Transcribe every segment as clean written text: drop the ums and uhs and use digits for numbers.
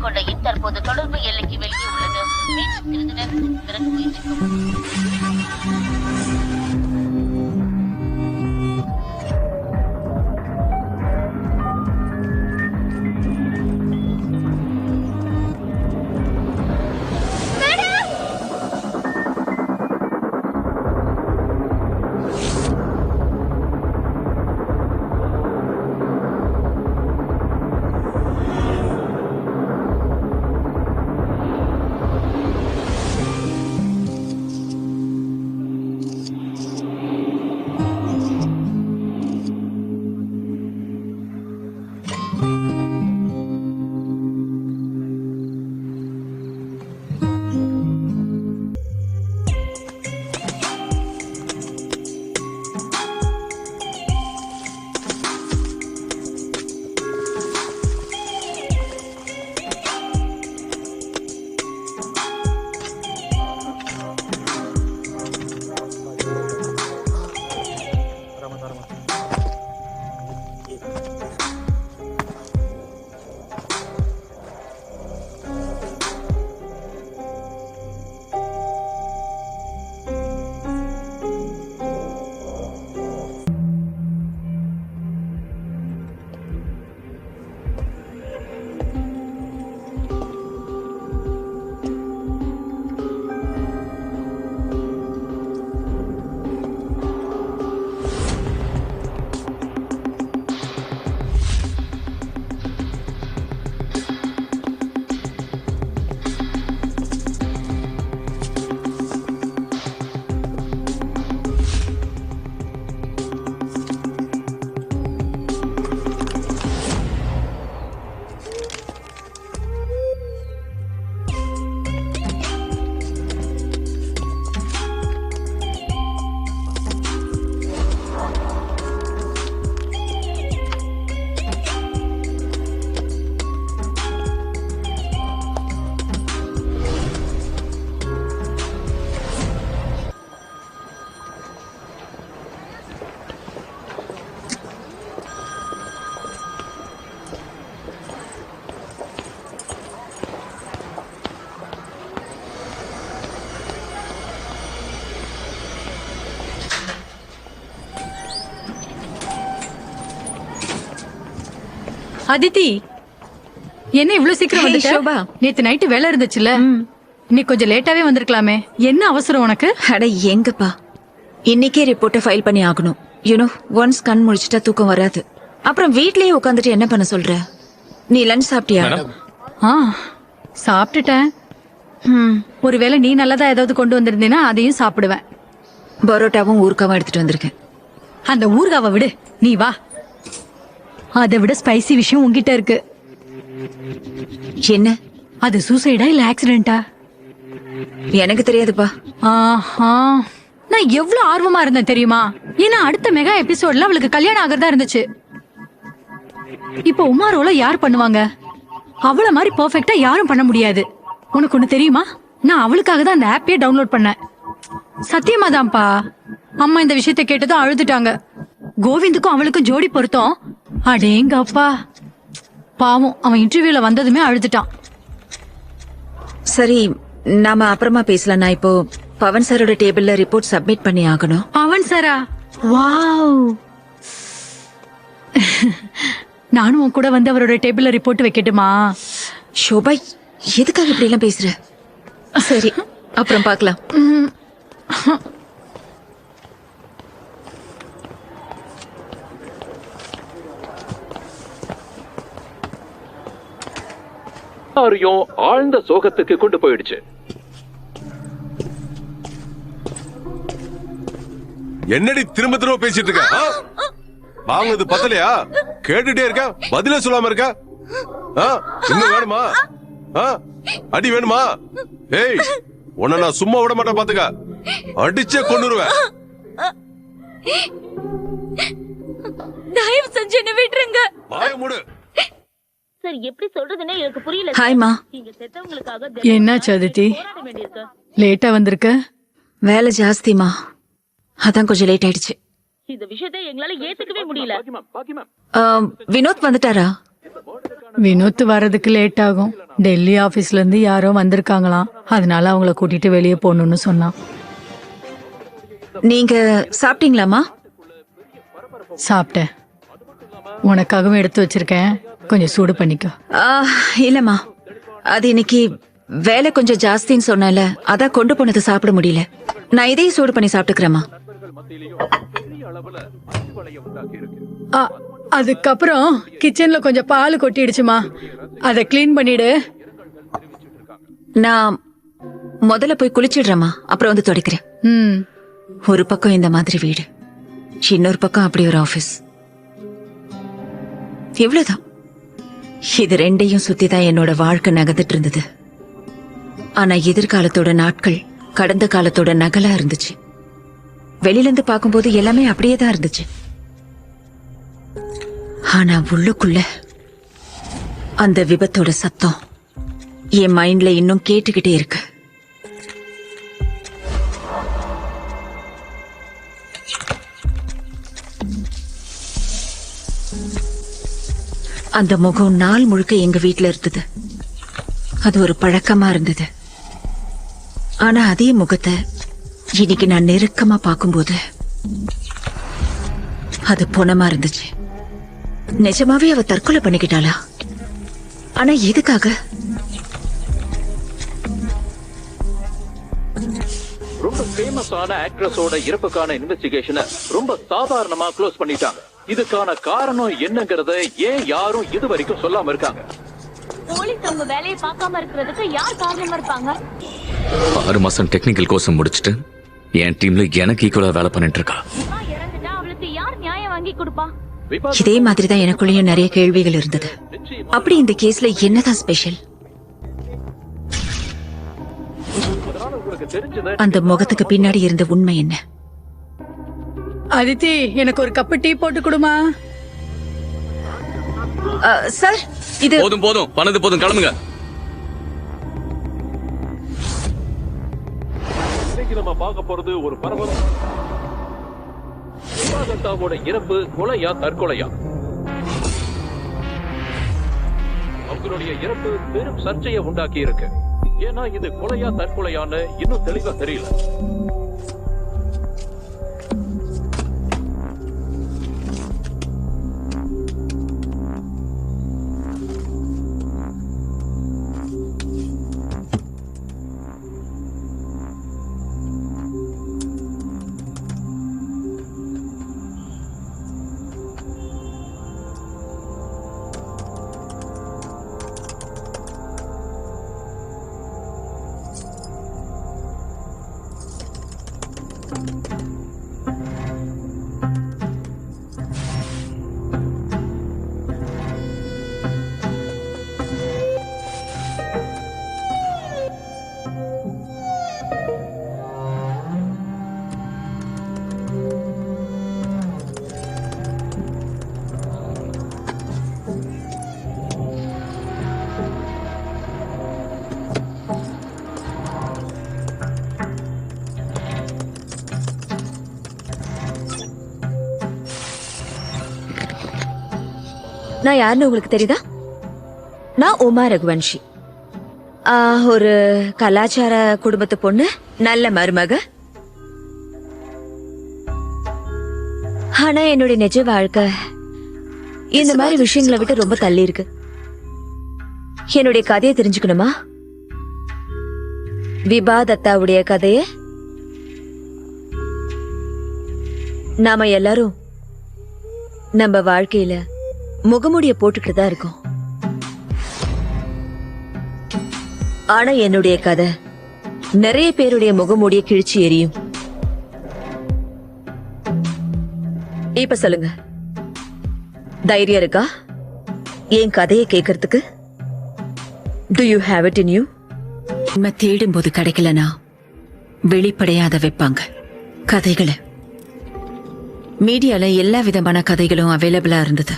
கொண்ட எண் தற்போது தொடர்பு எல்லைக்கு வெளியே உள்ளது. மீண்டும் சிறிது நேரத்திற்கு பிறகு முயற்சிக்கும். அதித்தி, என்ன இவ்ளோ சீக்கிரம் வந்துட்ட? ஷோபா, நேத்து நைட்டு வேலை இருந்துச்சுல, நீ கொஞ்சம் லேட்டாவே வந்திருக்கலாமே. என்ன அவசரம் உனக்கு? அட எங்கப்பா, இன்னைக்கே ரிப்போர்ட்டை ஃபைல் பண்ணி ஆகணும். யூனோ, ஒன்ஸ் கண் முடிச்சிட்டா தூக்கம் வராது. அப்புறம் வீட்லயே உட்காந்துட்டு என்ன பண்ண சொல்ற? நீ லஞ்ச் சாப்பிட்டியா? சாப்பிட்டுட்டேன். ஒருவேளை நீ நல்லதா ஏதாவது கொண்டு வந்திருந்தீனா அதையும் சாப்பிடுவேன். பரோட்டாவும் ஊறுகாவும் எடுத்துட்டு வந்திருக்கேன். அந்த ஊறுகாவை விடு, நீ வா. அதை விட ஸ்பைசி விஷயம் உன்கிட்ட இருக்கு. என்ன? அது சூசைடா இல்ல ஆக்சிடென்டா? எனக்கு தெரியாதுப்பா. நான் எவ்வளவு ஆர்வமா இருந்தேன் தெரியுமா? ஏன்னா அடுத்த மெகா எபிசோட்ல அவளுக்கு கல்யாணம் ஆகிறதா இருந்துச்சு. இப்ப உமா ரோல யார் பண்ணுவாங்க? அவள மாதிரி பெர்ஃபெக்ட்டா யாரும் பண்ண முடியாது. உனக்கு ஒண்ணு தெரியுமா? நான் அவளுக்காக தான் அந்த ஆப்பே டவுன்லோட் பண்ணேன். சத்தியமாதான்ப்பா. அம்மா இந்த விஷயத்தை கேட்டதும் அழுதுட்டாங்க. கோவிந்துக்கும் அவளுக்கும் ஜோடி பொருத்தம். அடேங்க அப்பா, பாவம், அவன் இன்டர்வியூல வந்ததுமே அழுதுட்டான். சரி, நாம அப்புறமா பேசலாம். நான் இப்போ பவன் சாரோட டேபிள்ல ரிப்போர்ட் சப்மிட் பண்ணி ஆகணும். பவன் சாரா? வாவ். நானும் உன் கூட வந்து அவரோட டேபிள்ல ரிப்போர்ட் வைக்கட்டுமா? ஷோபா, எதுக்காக இப்படி எல்லாம் பேசுற? சரி, அப்புறம் பார்க்கலாம். ஆழ்ந்த சோகத்துக்கு கொண்டு போயிடுச்சு. என்னடி திரும்ப திரும்ப பேசிட்டு இருக்க? வாங்குது பத்தலையா? கேட்டுட்டே இருக்க, பதிலே சொல்லாம இருக்க. இன்னும் வேணுமா? அடி வேணுமா? ஏய், உன்னை நான் சும்மா விட மாட்டேன், பாத்துக்க. அடிச்சே கொன்னுருவேன். தயவு செஞ்சு என்ன விட்டுருங்க. வாய மூடு. சார், எப்படி சொல்றதுன்னே எனக்கு புரியல. ஹாய்மா. நீங்க செத்தவங்களுக்காக என்னாச்சு அதித்தி? லேட்டா வந்திருக்க? வேலை ஜாஸ்திமா, அதான் கொஞ்சம் லேட் ஆயிடுச்சு. இந்த விஷயத்தை எங்களால ஏத்துக்கவே முடியல. வினோத் வந்துட்டாரா? வினோத் வரதுக்கு லேட் ஆகும். டெல்லி ஆபீஸ்ல இருந்து யாரோ வந்திருக்காங்களாம், அதனால அவங்கள கூட்டிட்டு வெளியே போகணும்னு சொன்னான். நீங்க சாப்பிட்டீங்களாமா? சாப்பிட்டேன். உனக்காகவும் எடுத்து வச்சிருக்கேன், கொஞ்சம் சூடு பண்ணிக்கோ. இல்லம்மா, அது இன்னைக்கு வேலை கொஞ்சம் ஜாஸ்தின்னு சொன்னால அதான் கொண்டு போனது சாப்பிட முடியல. நான் இதையும் சூடு பண்ணி சாப்பிட்டுக்கிறேம்மா. அதுக்கப்புறம் கிச்சன்ல கொஞ்சம் பால் கொட்டிடுச்சுமா, அதை கிளீன் பண்ணிடு. நான் முதல்ல போய் குளிச்சிடுறேம்மா, அப்புறம் வந்து துடைக்கிறேன். ஒரு பக்கம் இந்த மாதிரி வீடு, இன்னொரு பக்கம் அப்படி ஒரு ஆபீஸ். இவ்வளவுதான். இது ரெண்டையும் சுத்திதான் என்னோட வாழ்க்கை நகர்ந்துட்டு இருந்தது. ஆனா எதிர்காலத்தோட நாட்கள் கடந்த காலத்தோட நகலா இருந்துச்சு. வெளியில இருந்து பார்க்கும்போது எல்லாமே அப்படியே தான் இருந்துச்சு. ஆனா உள்ளுக்குள்ள அந்த விபத்தோட சத்தம் என் மைண்ட்ல இன்னும் கேட்டுக்கிட்டே இருக்கு. அந்த முகம் நாள் முழுக்க எங்க வீட்ல இருந்தது. அது ஒரு பழக்கமா இருந்தது. ஆனா அதே முகத்தை இன்னைக்கு நான் நெருக்கமா பார்க்கும்போது அது பொணமா இருந்துச்சு. நிஜமாவே அவ தற்கொலை பண்ணிக்கிட்டாளா? ஆனா எதுக்காக? ரொம்ப ஃபேமஸான ஆக்ட்ரஸோட இறப்புக்கான இன்வெஸ்டிகேஷனை ரொம்ப சாதாரணமா க்ளோஸ் பண்ணிட்டாங்க. இதுக்கான காரணம் என்னங்கறத ஏன் யாரும் இது வரைக்கும் சொல்லாம இருக்காங்க? போலீஸ் அவங்க வேலையை பார்க்காம இருக்கிறதுக்கு யார் காரணமா இருப்பாங்க? 6 மாசம் டெக்னிக்கல் கோர்ஸ் முடிச்சிட்டு என் டீம்ல எனக்கு ஈக்குவலா வேலை பண்ணிட்டு இருக்கா. இறந்துட்டா அவளுக்கு யார் நியாயம் வாங்கி கொடுப்பா? இதே மாதிரிதான் எனக்குள்ளேயும் நிறைய கேள்விகள் இருந்தது. அப்படி இந்த கேஸ்ல என்னதான் ஸ்பெஷல்? அந்த முகத்துக்கு பின்னாடி இருந்த உண்மை என்ன? அதித்தி, எனக்கு ஒரு கப்பு டீ போட்டு கொடுமா. சார், இது போதும் போதும், பண்ணது போதும், கிளம்புங்க. நம்ம பார்க்க போறது ஒரு பரபரப்பு. விவாதத்தாவோட இறப்பு கொலையா தற்கொலையா? அவங்களுடைய இறப்பு பெரும் சர்ச்சையை உண்டாக்கி இருக்கு. ஏன்னா இது கொலையா தற்கொலையான்னு இன்னும் தெளிவா தெரியல. நான் யாருன்னு உங்களுக்கு தெரியுதா? நான் உமா ரகுவன்ஷி. ஒரு கலாச்சார குடும்பத்து பொண்ணு, நல்ல மருமக. ஆனா என்னுடைய நிஜ வாழ்க்கை இந்த மாதிரி விஷயங்களை விட்டு ரொம்ப தள்ளி இருக்கு. என்னுடைய கதையை தெரிஞ்சுக்கணுமா? விபா தத்தாவுடைய கதைய நாம எல்லாரும் நம்ம வாழ்க்கையில முகமுடிய போட்டுக்கிட்டு தான் இருக்கோம். ஆனா என்னுடைய கதை நிறைய பேருடைய முகமுடிய கிழிச்சு எரியும். இப்ப சொல்லுங்க, தைரியம் இருக்கா என் கதையை கேட்கறதுக்கு? Do you have it in you? உண்மை தேடும் போது கிடைக்கலனா வெளிப்படையாத வைப்பாங்க கதைகளை. மீடியால எல்லா விதமான கதைகளும் அவைலபிளா இருந்தது.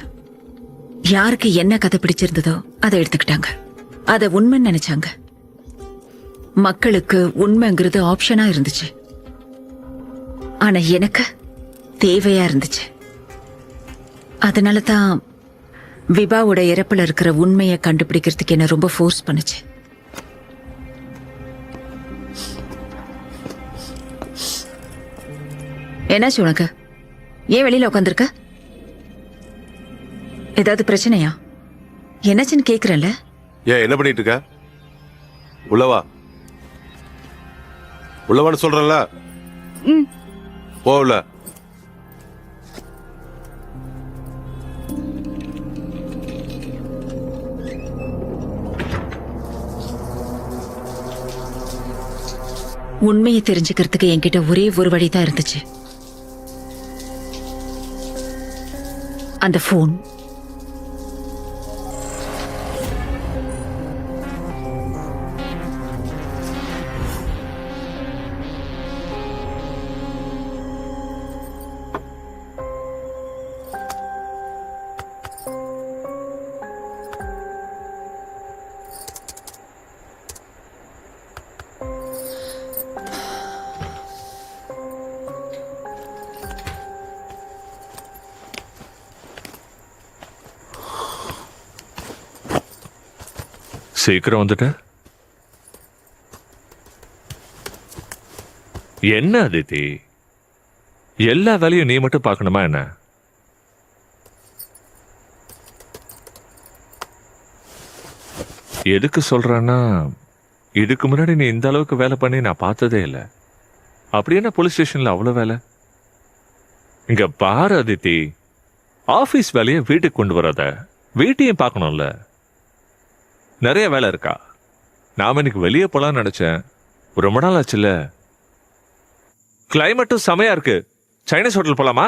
யாருக்கு என்ன கதை பிடிச்சிருந்ததோ அதை எடுத்துக்கிட்டாங்க. அத உண்மைன்னு நினைச்சாங்க. மக்களுக்கு உண்மைங்கிறது ஆப்ஷனா இருந்துச்சு. ஆனா எனக்கு தேவையா இருந்துச்சு. அதனாலதான் விபாவோட இறப்புல இருக்கிற உண்மையை கண்டுபிடிக்கிறதுக்கு என்ன ரொம்ப ஃபோர்ஸ் பண்ணுச்சு. என்னாச்சு உனக்கு? ஏன் வெளியில உட்காந்துருக்க? ஏதாவது பிரச்சனையா? என்னாச்சுன்னு கேக்குறேன்ல. ஏன் என்ன பண்ணிட்டு இருக்க? உள்ளவா உள்ளவான்னு சொல்றல. போகல. உண்மையை தெரிஞ்சுக்கிறதுக்கு என்கிட்ட ஒரே ஒரு வழிதான் இருந்துச்சு. அந்த போன். சீக்கிரம் வந்துட்ட. என்ன அதித்தி, எல்லா வேலையும் நீ மட்டும் பார்க்கணுமா என்ன? எதுக்கு சொல்றான்னா, இதுக்கு முன்னாடி நீ இந்த அளவுக்கு வேலை பண்ணி நான் பார்த்ததே இல்லை. அப்படி என்ன போலீஸ் ஸ்டேஷன்ல அவ்வளவு வேலை? இங்க பாரு அதித்தி, ஆபீஸ் வேலையை வீட்டுக்கு கொண்டு வராத, வீட்டையும் பார்க்கணும்ல. நிறைய வேலை இருக்கா? நாம இன்னைக்கு வெளியே போலாம்னு நினைச்சேன், ரொம்ப நாள் ஆச்சுல்ல. கிளைமேட்டும் செமையா இருக்கு. சைனீஸ் ஹோட்டல் போலாமா?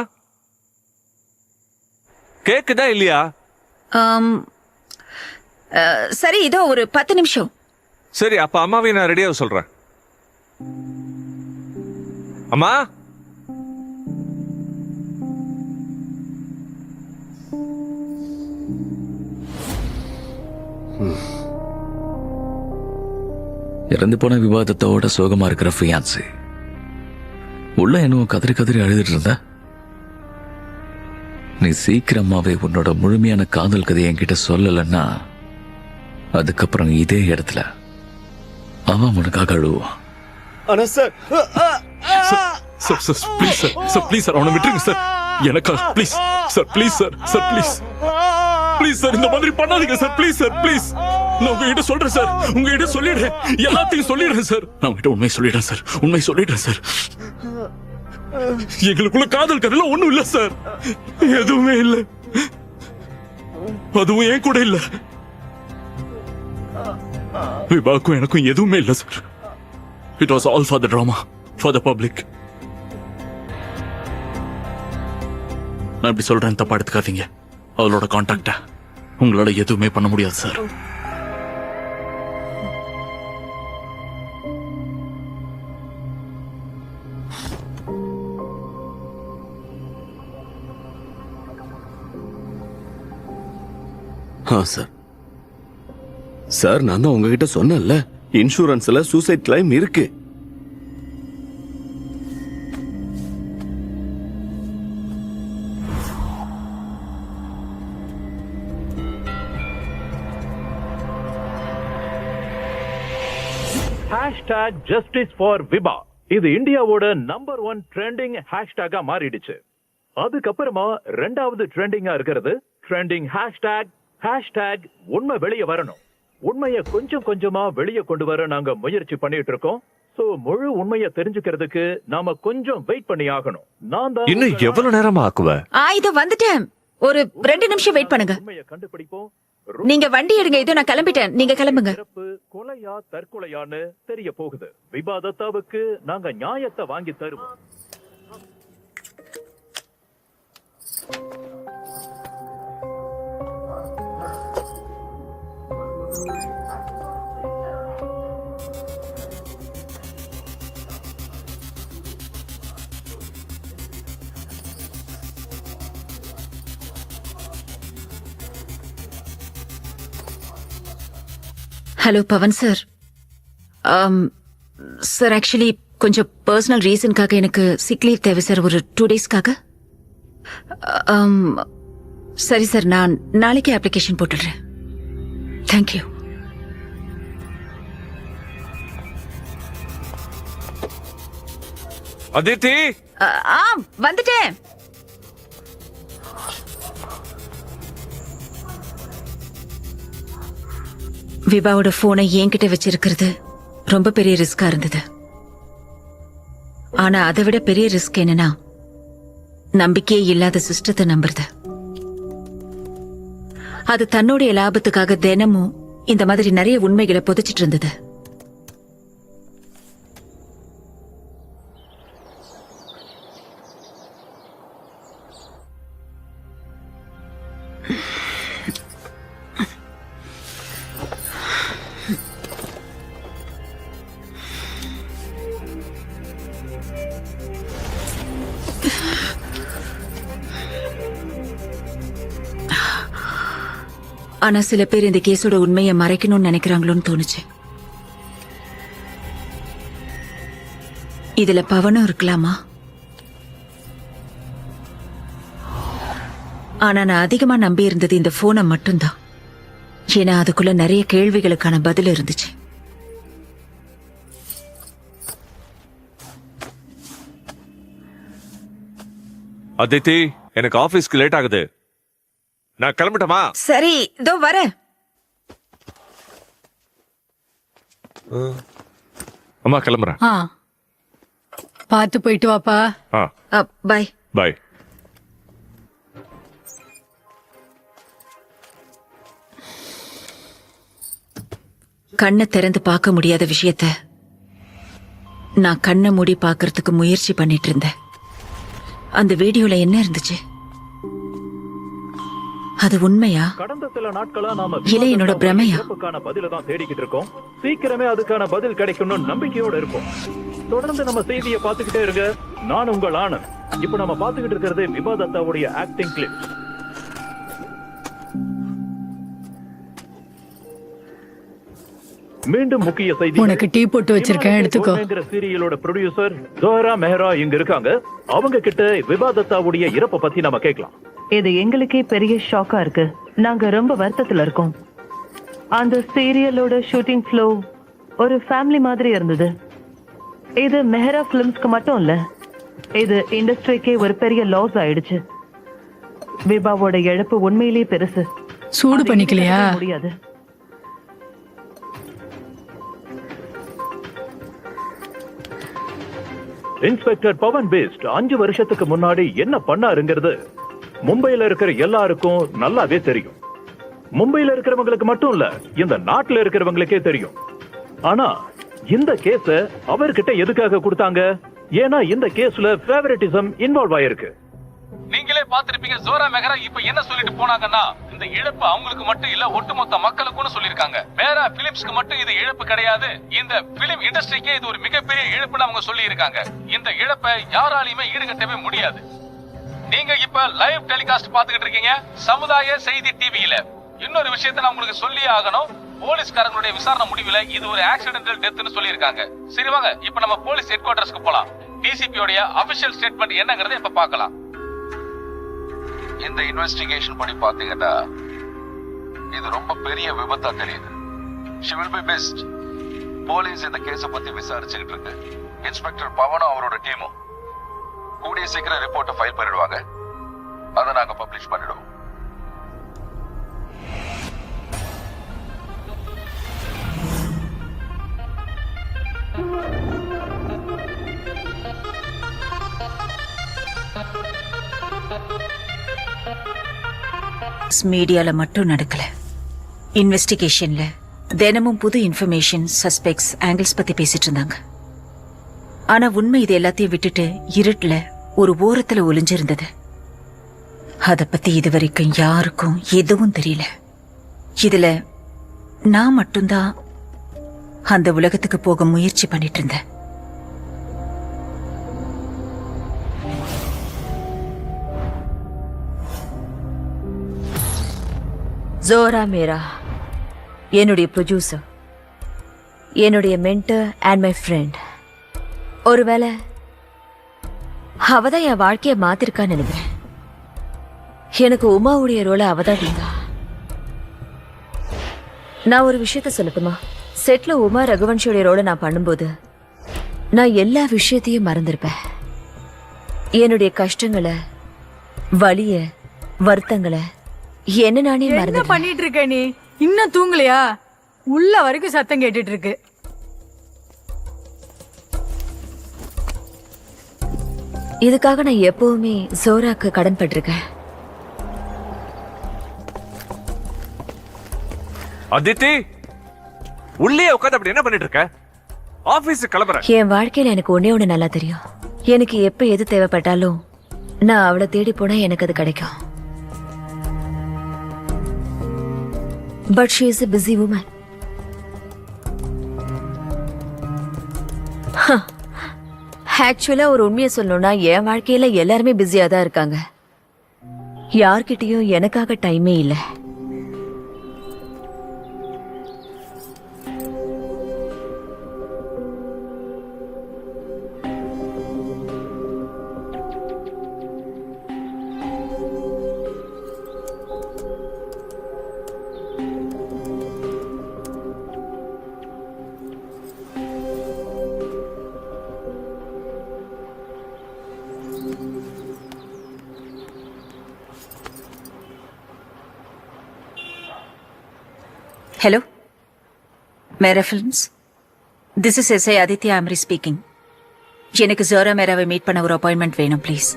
கேக்குதா இல்லையா? சரி, இதோ ஒரு 10 நிமிஷம். சரி, அப்ப அம்மாவையும் நான் ரெடியாக சொல்றேன். அம்மா, இறந்து போன விவாதத்தோட சோகமா இருக்கிற ஃபியான்சி உள்ள என்னவோ கதறி கதறி அழுதுட்டு இருந்த. நீ சீக்கிரமாவே உன்னோட முழுமையான காதல் கதையை என்கிட்ட சொல்லலன்னா அதுக்கப்புறம் இதே இடத்துல அவன் உனக்காக அழுவான். ஆனா sir please sir, sir please sir, அவனை விட்டுருங்க சார். எனக்கா please sir, please sir, sir please please sir, இந்த மாதிரி பண்ணாதீங்க சார், ப்ளீஸ் சார், ப்ளீஸ். நான் உங்ககிட்ட சொல்றேன் சார், உங்ககிட்ட சொல்லிடுறேன், எல்லாத்தையும் சொல்லிடுறேன் சார். நான் உங்ககிட்ட உண்மை சொல்லிடுறேன் சார், உண்மை சொல்லிடுறேன் சார். எங்களுக்குள்ள காதல் கதையில ஒண்ணும் இல்ல சார், எதுவுமே இல்ல, அதுவும் என் கூட இல்ல. விபாக்கும் எனக்கும் எதுவுமே இல்ல sir. It was all for the drama, for the public. நான் இப்படி சொல்றேன், தப்பா எடுத்துக்காதீங்க. அவளோட கான்டாக்ட உங்களால எதுவுமே பண்ண முடியாது சார். சார், சார் நான் தான் உங்ககிட்ட சொன்னேன்ல, இன்சூரன்ஸ்ல சூசைட் கிளைம் இருக்கு. ஹேஷ்டாக் ஜஸ்டிஸ் ஃபார் விபா இது இந்தியாவோட நம்பர் 1 ட்ரெண்டிங் ஹேஷ்டாகா மாறிடுச்சு. அதுக்கப்புறமா 2வது ட்ரெண்டிங்கா இருக்கிறது ட்ரெண்டிங் ஹேஷ்டாக் உண்மை வெளியே வரணும். உண்மையை கொஞ்சம் கொஞ்சமா வெளியே கொண்டு வர நாங்க முயற்சி பண்ணிட்டு இருக்கோம். சோ முழு உண்மையை தெரிஞ்சுக்கிறதுக்கு நாம கொஞ்சம் வெயிட் பண்ணி ஆகணும். நான் தான் இன்னும் எவ்வளவு நேரமா ஆக்குவ? இதோ வந்துட்டேன். ஒரு 2 நிமிஷம் வெயிட் பண்ணுங்க. உண்மையை கண்டுபிடிப்போம். நீங்க வண்டி எடுங்க, இதோ நான் கிளம்பிட்டேன், நீங்க கிளம்புங்க. கொலையா தற்கொலையான்னு தெரிய போகுது. விவாதத்தாவுக்கு நாங்க நியாயத்தை வாங்கி தருவோம். Hello Pavan sir. Sir, actually கொஞ்சம் பர்சனல் ரீசனுக்காக எனக்கு சிக் லீவ் தேவை சார், ஒரு 2 டேஸ்க்காக. சரி சார், நான் நாளைக்கே அப்ளிகேஷன் போட்டுடுறேன். தேங்க்யூ. அதித்தி, வந்துட்டேன். விபாவோட போனை என்கிட்ட வச்சிருக்கிறது ரொம்ப பெரிய ரிஸ்கா இருந்தது. ஆனா அதை விட பெரிய ரிஸ்க் என்னன்னா, நம்பிக்கையே இல்லாத சிஸ்டத்தை நம்புறது. அது தன்னுடைய லாபத்துக்காக தினமும் இந்த மாதிரி நிறைய உண்மைகளை புதைச்சிட்டு இருந்தது. ஆனா சில பேர் இந்த கேஸோட உண்மையை மறைக்கணும்னு நினைக்கிறாங்களோன்னு தோணுச்சு. இதுல பவனும் இருக்கலாமா? ஆனா நான் அதிகமா நம்பி இருந்தது இந்த போனை மட்டும்தான். ஏன்னா அதுக்குள்ள நிறைய கேள்விகளுக்கான பதில் இருந்துச்சு. அதித்தி, எனக்கு ஆபீஸ்க்கு லேட் ஆகுது. நான் கிளம்பட்டமா? சரி, இதோ வரேன். அம்மா கிளம்புறேன். பார்த்து போயிட்டு வாப்பா. பாய். பாய். கண்ணை திறந்து பார்க்க முடியாத விஷயத்த நான் கண்ணை மூடி பார்க்கறதுக்கு முயற்சி பண்ணிட்டு இருந்தேன். அந்த வீடியோல என்ன இருந்துச்சு? அது உண்மையா? கடந்த சில நாட்களா நாம இல்ல என்னோட பிரமையா? பதில தான் தேடிக்கிட்டு இருக்கோம். சீக்கிரமே அதுக்கான பதில் கிடைக்கும்னு நம்பிக்கையோட இருக்கும். தொடர்ந்து நம்ம செய்தியை பார்த்துக்கிட்டே இருங்க. நான் உங்கள் ஆனந்த். இப்ப நம்ம பார்த்துக்கிட்டு இருக்கிறது விபா தத்தாவுடைய ஆக்டிங் கிளிப். மீண்டும் முக்கிய செய்தி. உனக்கு டீ போட்டு வச்சிருக்கேன், எடுத்துக்கோ. சீரியலோட ப்ரொடியூசர் ஜோஹரா மெஹரா இங்க இருக்காங்க. அவங்க கிட்ட விபா தத்தாவுடைய இறப்பை பத்தி நம்ம கேட்கலாம். இது எங்களுக்கே பெரிய ஷாக்கா இருக்கு. நாங்க ரொம்ப வருத்தத்துல இருக்கோம். அந்த சீரியலோட ஷூட்டிங் ஃப்ளோ ஒரு ஃபேமிலி மாதிரி இருந்தது. இது மெஹரா பிலிம்ஸ்க்கு மட்டும் இல்ல, இது இண்டஸ்ட்ரிக்கே ஒரு பெரிய லாஸ் ஆயிடுச்சு. விபாவோட இழப்பு உண்மையிலேயே பெருசு. சூடு பண்ணிக்கலையா? முடியாது. இன்ஸ்பெக்டர் பவன் பேஸ்ட் 5 வருஷத்துக்கு முன்னாடி என்ன பண்ணாருங்கிறது மும்பையில இருக்கிற எல்லாருக்கும் நல்லாவே தெரியும். மும்பையில இருக்கிறவங்களுக்கு மட்டும் இல்ல, இந்த நாட்டுல இருக்கிறவங்களுக்கே தெரியும். ஆனா இந்த கேஸ அவர்கிட்ட எதுக்காக கொடுத்தாங்க? ஏன்னா இந்த கேஸ்ல ஃபேவரட்டிசம் இன்வால்வ் ஆயிருக்கு. நீங்களே பாத்திருப்பீங்க. ஜோரா மெஹரா இப்ப என்ன சொல்லிட்டு போனாங்கன்னா, இந்த இழப்பு அவங்களுக்கு மட்டும் இல்ல, ஒட்டுமொத்த மக்களுக்கும் சொல்லிருக்காங்க. மெஹரா பிலிம்ஸ்க்கு மட்டும் இது இழப்பு கிடையாது, இந்த பிலிம் இண்டஸ்ட்ரிக்கே இது ஒரு மிகப்பெரிய இழப்புன்னு அவங்க சொல்லி இருக்காங்க. இந்த இழப்பை யாராலையுமே ஈடுகட்டவே முடியாது. நீங்க இப்ப லைவ் டெலிகாஸ்ட் பாத்துக்கிட்டு இருக்கீங்க சமுதாய செய்தி டிவியில. இன்னொரு விஷயத்தை நான் உங்களுக்கு சொல்லியே ஆகணும். போலீஸ்காரங்களுடைய விசாரணை முடிவுல இது ஒரு ஆக்சிடென்டல் டெத்னு சொல்லி இருக்காங்க. சரி வாங்க, இப்ப நம்ம போலீஸ் ஹெட் குவார்டர்ஸ்க்கு போலாம். டிசிபியோட அபிஷியல் ஸ்டேட்மெண்ட் என்னங்கறத இப்ப பார்க்கலாம். இந்த இன்வெஸ்டிகேஷன் படி பாத்தீங்கன்னா இது ரொம்ப பெரிய விபத்தா தெரியுது. she will be missed. Police இந்த கேஸ பத்தி விசாரிச்சுக்கிட்டு இருக்கு. இன்ஸ்பெக்டர் பவனும் அவரோட டீமும் கூடிய சீக்கிரம் ரிப்போர்ட்டை ஃபைல் பண்ணிடுவாங்க. அதை நாங்க பப்ளிஷ் பண்ணிடுவோம். மீடியால மட்டும் நடக்கல, இன்வெஸ்டிகேஷன்ல தினமும் புது இன்ஃபர்மேஷன், சஸ்பெக்ட்ஸ், ஆங்கிள்ஸ் பத்தி பேசிட்டு இருந்தாங்க. ஆனா உண்மை இது எல்லாத்தையும் விட்டுட்டு இருட்டுல ஒரு ஓரத்துல ஒளிஞ்சிருந்தது. அத பத்தி இதுவரைக்கும் யாருக்கும் எதுவும் தெரியல. இதுல நான் மட்டும்தான் அந்த உலகத்துக்கு போக முயற்சி பண்ணிட்டு இருந்தேன். ஜோரா மேரா என்னுடைய ப்ரொடியூசர், என்னுடைய மென்டர் அண்ட் மை ஃப்ரெண்ட். ஒருவேளை அவதான் என் வாழ்க்கையை மாத்திருக்கான்னு நினைக்கிறேன். எனக்கு உமாவுடைய ரோலை அவதான் இருந்தா. நான் ஒரு விஷயத்த சொல்லட்டுமா? செட்ல உமா ரகுவன்ஷியோடைய ரோலை நான் பண்ணும்போது நான் எல்லா விஷயத்தையும் மறந்திருப்பேன். என்னுடைய கஷ்டங்களை, வலிய, வருத்தங்களை என்ன நானே என்ன மறந்து பண்ணிட்டு இருக்க நீ? இன்னும் தூங்கலையா? உள்ள வரைக்கும் சத்தம் கேட்டுட்டு இருக்கு. இதுக்காக நான் எப்பவுமே ஜோராக்கு கடன் பட்டிருக்கேன். அதித்தி, உள்ளே உட்காந்து அப்படி என்ன பண்ணிட்டு இருக்க? ஆபீஸ் கிளம்புறேன். என் வாழ்க்கையில எனக்கு ஒன்னே ஒண்ணு நல்லா தெரியும். எனக்கு எப்ப எது தேவைப்பட்டாலும் நான் அவளை தேடி போனா எனக்கு அது கிடைக்கும். But she is a busy woman. ஆக்சுவலா ஒரு உண்மையை சொல்லணும்னா என் வாழ்க்கையில எல்லாருமே பிஸியா தான் இருக்காங்க. யார்கிட்டயும் எனக்காக டைமே இல்லை. Hello, Mera Films. This is S.I. Aditya Amri speaking. எனக்கு ஜோரா மேராவை மீட் பண்ண ஒரு அப்பாயின்மெண்ட் வேணும் ப்ளீஸ்.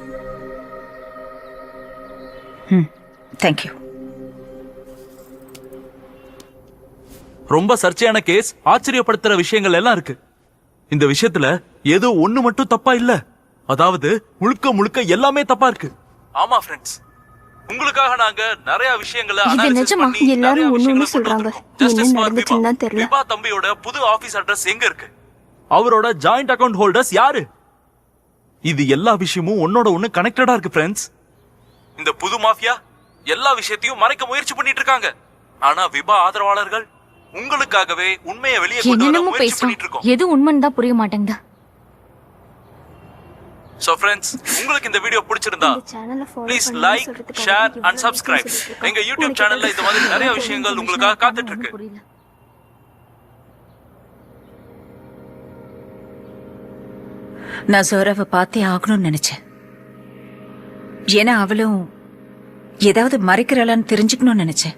தேங்க்யூ. ரொம்ப சர்ச்சையான கேஸ், ஆச்சரியப்படுத்துற விஷயங்கள் எல்லாம் இருக்கு. இந்த விஷயத்துல ஏதோ ஒண்ணு மட்டும் தப்பா இல்ல. அதாவது முழுக்க முழுக்க எல்லாமே தப்பா இருக்கு. ஆமா ஃப்ரெண்ட்ஸ், உங்களுக்காக நாங்க நிறைய விஷயங்களை அனாலிசிஸ் பண்ணி எல்லாரும் ஒண்ணு சொல்றாங்க. ஜஸ்டிஸ் ஃபார் விபா தம்பியோட புது ஆபீஸ் அட்ரஸ் எங்க இருக்கு? அவரோட ஜாயிண்ட் அக்கவுண்ட் ஹோல்டர்ஸ் யாரு? இது எல்லா விஷயமும் ஒன்னோட ஒண்ணு கனெக்டடா இருக்கு ஃப்ரெண்ட்ஸ். இந்த புது மாஃபியா எல்லா விஷயத்தையும் மறைக்க முயற்சி பண்ணிட்டு இருக்காங்க. ஆனா விபா ஆதரவாளர்கள் உங்களுக்காகவே உண்மையை வெளியே கொண்டு வர முயற்சி பண்ணிட்டு இருக்கோம். எது உண்மைன்னு தான் புரிய மாட்டேங்குது. So friends, உங்களுக்கு இந்த வீடியோ பிடிச்சிருந்தா please like, share and subscribe. எங்க யூடியூப் சேனல்ல இந்த மாதிரி நிறைய விஷயங்கள் உங்களுக்காக காத்துட்டு இருக்கு. நான் ஜோராவை பார்த்தே ஆகணும்னு நினைச்சேன். ஏன்னா அவளும் ஏதாவது மறைக்கிறாளான்னு தெரிஞ்சுக்கணும்னு நினைச்சேன்.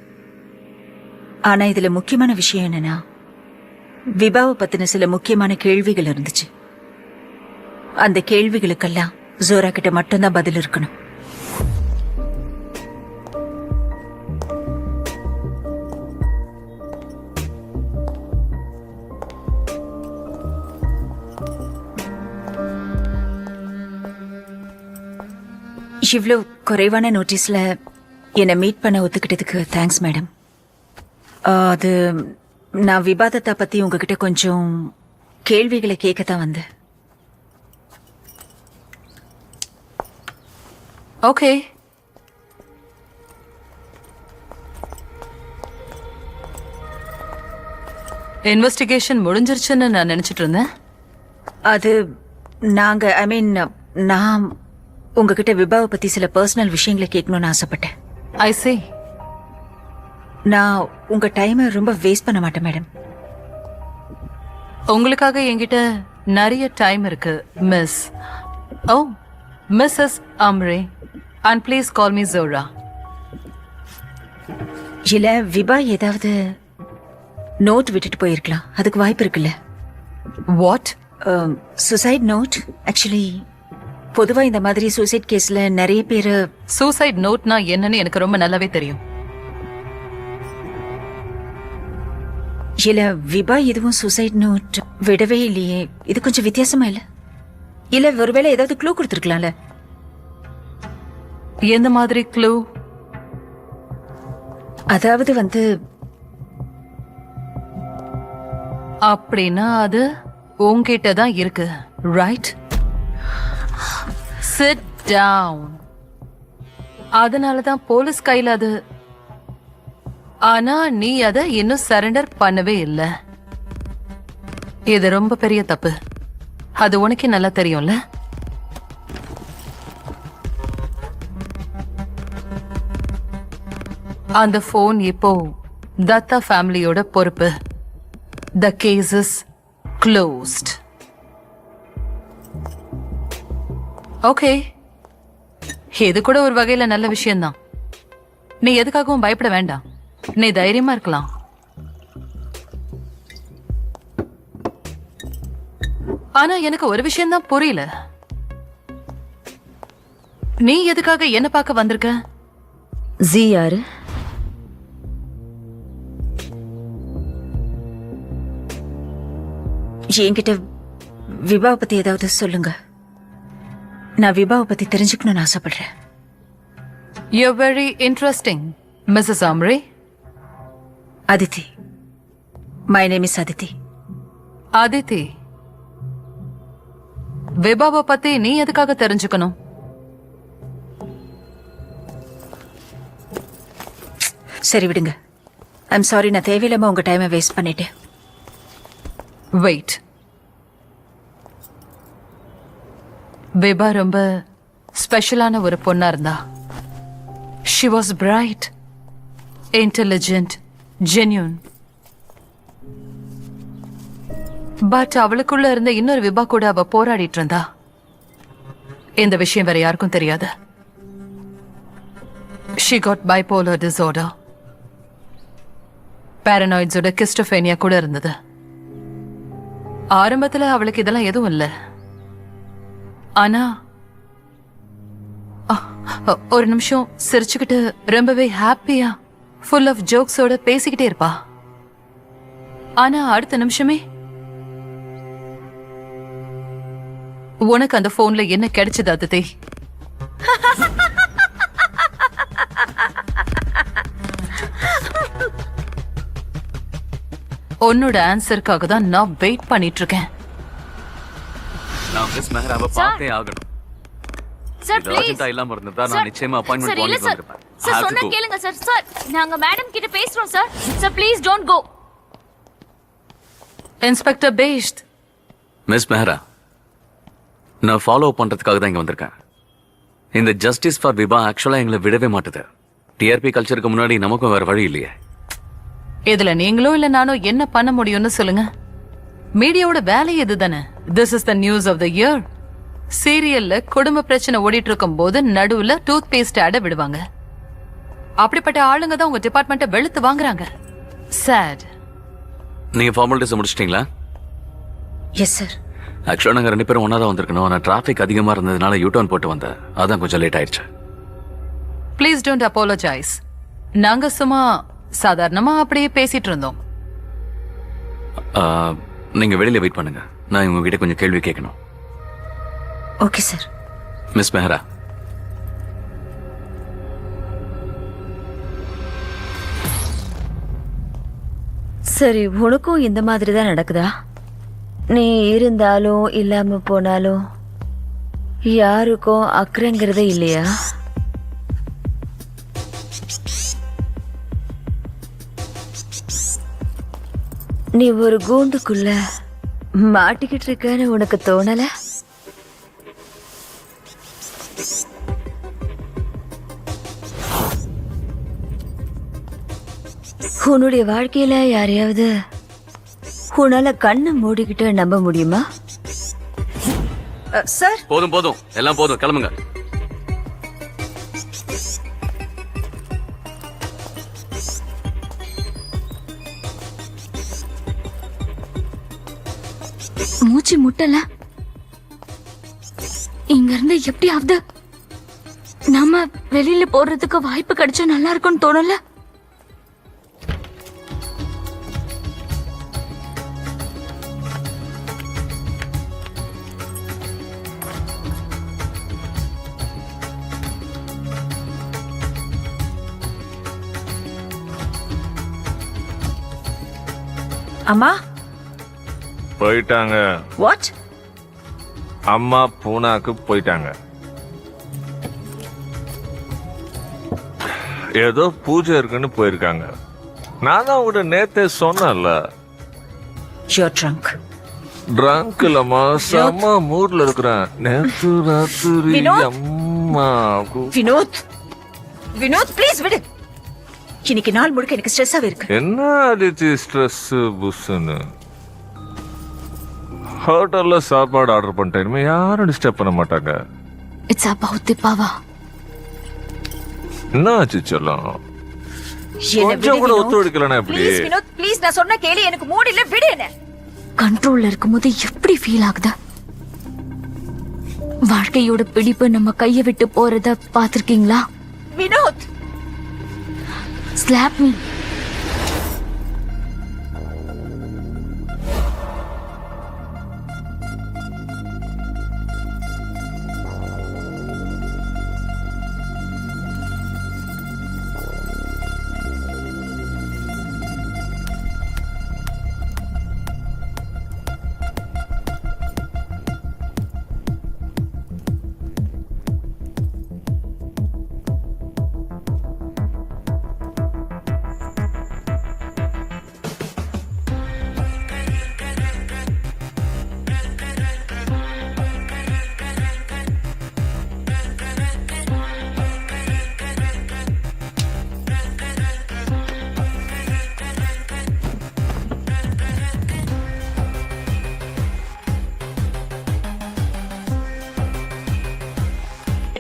ஆனா இதுல முக்கியமான விஷயம் என்னன்னா, விபாவை பத்தின சில முக்கியமான கேள்விகள் இருந்துச்சு. அந்த கேள்விகளுக்கெல்லாம் ஜோரா கிட்ட மட்டும்தான் பதில் இருக்கணும். இவ்வளவு குறைவான நோட்டீஸ்ல என்னை மீட் பண்ண ஒத்துக்கிட்டதுக்கு தேங்க்ஸ் மேடம். அது நான் விவாதத்தை பத்தி உங்ககிட்ட கொஞ்சம் கேள்விகளை கேட்கத்தான் வந்தேன். ஓகே. இன்வெஸ்டிகேஷன் முடிஞ்சிருச்சுன்னு நான் நினைச்சிட்டு இருந்தேன். அது நான் உங்ககிட்ட விபாவை பத்தி சில பர்சனல் விஷயங்களை கேட்கணும்னு ஆசைப்பட்டேன். ஐ see. நான் உங்க டைமை ரொம்ப வேஸ்ட் பண்ண மாட்டேன் மேடம். உங்களுக்காக என்கிட்ட நிறைய டைம் இருக்கு miss. Oh, Mrs Amri. And please call me Zora. இல்ல, விபா ஏதாவது நோட் விட்டுட்டு போயிருக்கலாம். அதுக்கு வாய்ப்பு இருக்குல்ல? வாட்? Suicide note. ஆக்சுவலி பொதுவா இந்த மாதிரி சூசைட் கேஸ்ல நிறைய பேரு. சூசைட் நோட்னா என்னன்னு எனக்கு ரொம்ப நல்லாவே தெரியும். இல்ல, விபா இதுவும் சூசைட் நோட் விடவே இல்லையே. இது கொஞ்சம் வித்தியாசமா இல்ல? இல்ல ஒருவேளை ஏதாவது க்ளூ கொடுத்துருக்கலாம்ல? எந்த மாதிரி க்ளூ? அதாவது அப்படின்னா அது உன்கிட்ட தான் இருக்கு, ரைட்? Sit down. அதனாலதான் போலீஸ் கையில அது. ஆனா நீ அதை இன்னும் சரண்டர் பண்ணவே இல்லை. இது ரொம்ப பெரிய தப்பு. அது உனக்கே நல்லா தெரியும்ல? அந்த போன் இப்போ தத்தா ஃபேமிலியோட பொறுப்பு. The case is closed. Okay, இது கூட ஒரு வகையில நல்ல விஷயம்தான். நீ எதுக்காகவும் பயப்பட வேண்டாம். நீ தைரியமா இருக்கலாம். ஆனா எனக்கு ஒரு விஷயம்தான் புரியல. நீ எதுக்காக என்ன பார்க்க வந்திருக்க? ஜி யாரு? என்கிட்ட விபாவை பத்தி ஏதாவது சொல்லுங்க. நான் விபாவை பத்தி தெரிஞ்சுக்கணும்னு ஆசைப்படுறேன். You're very interesting, Mrs. Amri. Aditi. My name is Aditi. Aditi, விபாவை பத்தி நீ எதுக்காக தெரிஞ்சுக்கணும்? சரி விடுங்க. ஐம் சாரி, நான் தேவையில்லாம உங்க டைமை வேஸ்ட் பண்ணிட்டேன். வெயிட். விபா ரொம்ப ஸ்பெஷலான ஒரு பொண்ணா இருந்தா. She was bright, intelligent, genuine. But அவளுக்குள்ள இருந்த இன்னொரு விபா கூட அவ போராடிட்டு இருந்தா. இந்த விஷயம் வேற யாருக்கும் தெரியாது. She got bipolar disorder. பாரனாய்ட்ஸோட கிஸ்டோபேனியா கூட இருந்தது. ஆரம்பத்துல அவளுக்கு இதெல்லாம் எதுவும் இல்ல. ஆனா ஒரு நிமிஷம் சிரிச்சுக்கிட்டு ரொம்பவே ஹாப்பியா ஃபுல் ஆஃப் ஜோக்ஸோட பேசிக்கிட்டே இருப்பா. ஆனா அடுத்த நிமிஷமே உனக்கு அந்த போன்ல என்ன கிடைச்சது அதித்தி? உன்னோட ஆன்சருக்காக தான் நான் வெயிட் பண்ணிட்டு இருக்கேன். நான் மிஸ் மெஹராவை பார்த்தே ஆகணும். Sir please. அர்ஜென்ட்டா இல்லாம இருந்தா நான் நிச்சயமா அப்பாயின்ட்மென்ட் வாங்கி வந்திருப்பேன். சார் சொன்னா கேளுங்க சார். சார் நாங்க மேடம் கிட்ட பேசுறோம் sir. Sir please don't go. Inspector பேஷ்ட். மிஸ் மெஹரா, நான் ஃபாலோ பண்றதுக்காக தான் இங்க வந்திருக்கேன். இந்த ஜஸ்டிஸ் ஃபார் விபா ஆக்சுவலா எங்களை விடவே மாட்டுது. டிஆர்பி கல்ச்சருக்கு முன்னாடி நமக்கும் வேற வழி இல்லையே. இதுல நீங்களோ இல்ல நானோ என்ன பண்ண முடியும்னு சொல்லுங்க. மீடியாவோட வேலை இதுதானே. This is the news of the year. சீரியல்ல குடும்ப பிரச்சனை ஓடிட்டு இருக்கும் போது நடுவுல டூத் பேஸ்ட் ஆட விடுவாங்க. அப்படிப்பட்ட ஆளுங்க தான் உங்க டிபார்ட்மெண்ட்டை வெளுத்து வாங்குறாங்க. சேட். நீங்க ஃபார்மாலிட்டிஸ் முடிச்சிட்டீங்களா? Yes sir. ஆக்சுவலா நாங்க 2 பேரும் ஒன்னா தான் வந்திருக்கணும். ஆனா டிராபிக் அதிகமா இருந்ததுனால யூ டர்ன் போட்டு வந்தேன். அதான் கொஞ்சம் லேட் ஆயிடுச்சு. Please don't apologise. நாங்க சும்மா சாதாரணமா அப்படியே பேசிட்டு இருந்தோம். நீங்க வெளியில வெயிட் பண்ணுங்க. நான் உங்ககிட்ட கொஞ்சம் கேள்வி கேட்கணும். Okay sir. மிஸ் மெஹரா, சரி, உனக்கும் இந்த மாதிரி தான் நடக்குதா? நீ இருந்தாலும் இல்லாம போனாலும் யாருக்கும் அக்கறைங்கிறதே இல்லையா? நீ ஒரு கூண்டுக்குள்ள மாட்டிக்கிட்டு இருக்கன்னு உனக்கு தோணல? உன்னுடைய வாழ்க்கையில யாரையாவது உன்னால கண்ணை மூடிக்கிட்டு நம்ப முடியுமா? சார், போதும் போதும், எல்லாம் போதும், கிளம்புங்க. மூச்சு முட்டல. இங்க இருந்து எப்படியாவது நாம வெளியில போறதுக்கு வாய்ப்பு கிடைச்சா நல்லா இருக்கும்னு தோணல? அம்மா போயிட்டாங்க. வாட்? அம்மா பூனாக்கு போயிட்டாங்க. ஏதோ பூஜை இருக்குன்னு போயிருக்காங்க. நான் தான் உங்கள்கிட்ட நேத்தே சொன்னேன்ல. You're drunk. ட்ரங்க் இல்லம்மா, செம்ம மூட்ல இருக்கிறேன். நேத்து ராத்திரி வினோத்! அம்மா வினோத், வினோத் ப்ளீஸ் விடு. இன்னைக்கு நாள் முழுக்க எனக்கு ஸ்ட்ரெஸ்ஸாவே இருக்கு. என்ன அதித்தி ஸ்ட்ரெஸ் புஸ்ன்னு ஹோட்டல்ல சாப்பாடு ஆர்டர் பண்ணிட்டேன், யாரும் டிஸ்டர்ப் பண்ண மாட்டாங்க. இட்ஸ் அபௌட் திபாவா. என்ன ஆச்சு செல்லம்? கொஞ்சம் கூட ஒத்துழைக்கலனா எப்படி? ப்ளீஸ் வினோத், ப்ளீஸ் நான் சொன்ன கேளு. எனக்கு மூட் இல்ல, விடு என்ன. கண்ட்ரோல்ல இருக்கும்போது எப்படி ஃபீல் ஆகுதா? வாழ்க்கையோட பிடிப்பு நம்ம கையை விட்டு போறத பாத்திருக்கீங்களா? Vinod, slap me.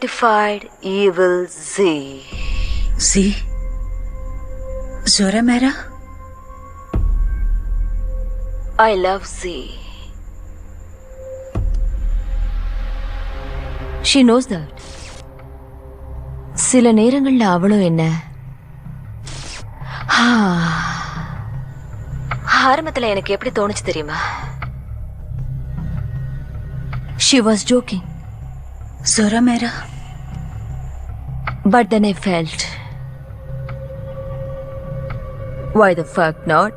Certified evil Z. Z? Zora Mera? I love Z. She knows that. சில நேரங்கள்ல அவளும் என்ன ஆரம்பத்துல எனக்கு எப்படி தோணுச்சு தெரியுமா? She was joking. Zora Mera. But then I felt, why the fuck not?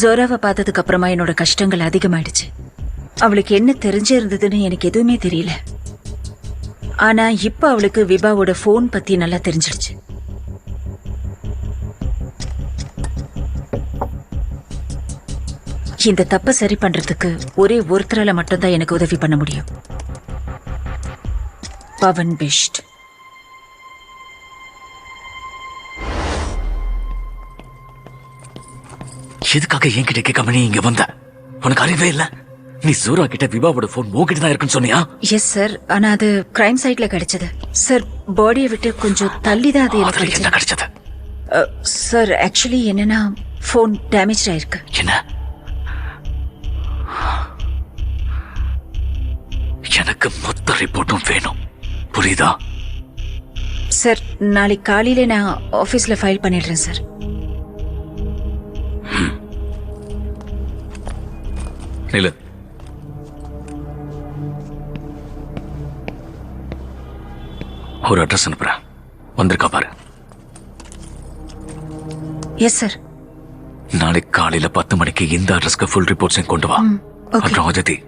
ஜோராவை பார்த்ததுக்கு அப்புறமா என்னோட கஷ்டங்கள் அதிகமாயிடுச்சு. அவளுக்கு என்ன தெரிஞ்சிருந்ததுன்னு எனக்கு எதுவுமே தெரியல. ஆனா இப்ப அவளுக்கு விபாவோட போன் பத்தி நல்லா தெரிஞ்சிடுச்சு. இந்த தப்ப சரி பண்றதுக்கு ஒரே ஒருத்தரால மட்டும்தான் எனக்கு உதவி பண்ண முடியும். பவன் பிஷ்ட். எதுக்காக என்கிட்ட கேட்காம நீ இங்க வந்த? உனக்கு அறிவே இல்ல? நீ ஜூரா கிட்ட விபாவோட போன் உன்கிட்ட தான் இருக்குன்னு சொன்னியா? எஸ் சார், ஆனா அது கிரைம் சைட்ல கிடைச்சது சார். பாடியை விட்டு கொஞ்சம் தள்ளி தான் அது எனக்கு கிடைச்சது. சார் ஆக்சுவலி என்னன்னா போன் டேமேஜ் ஆயிருக்கு. என்ன? எனக்கு மொத்த ரிப்போர்ட்டும் வேணும், புரியுதா? சார் நாளைக்கு காலையில நான் ஆபீஸ்ல ஃபைல் பண்ணிடுறேன் சார். நில்லு. ஒரு அட்ரஸ் அனுப்புறேன், வந்திருக்கா பாரு. Yes sir. நாளைக்கு காலையில 10 மணிக்கு இந்த அட்ரஸ்க்கு ஃபுல் ரிப்போர்ட்ஸையும் கொண்டு வா. அப்புறம் அதித்தி,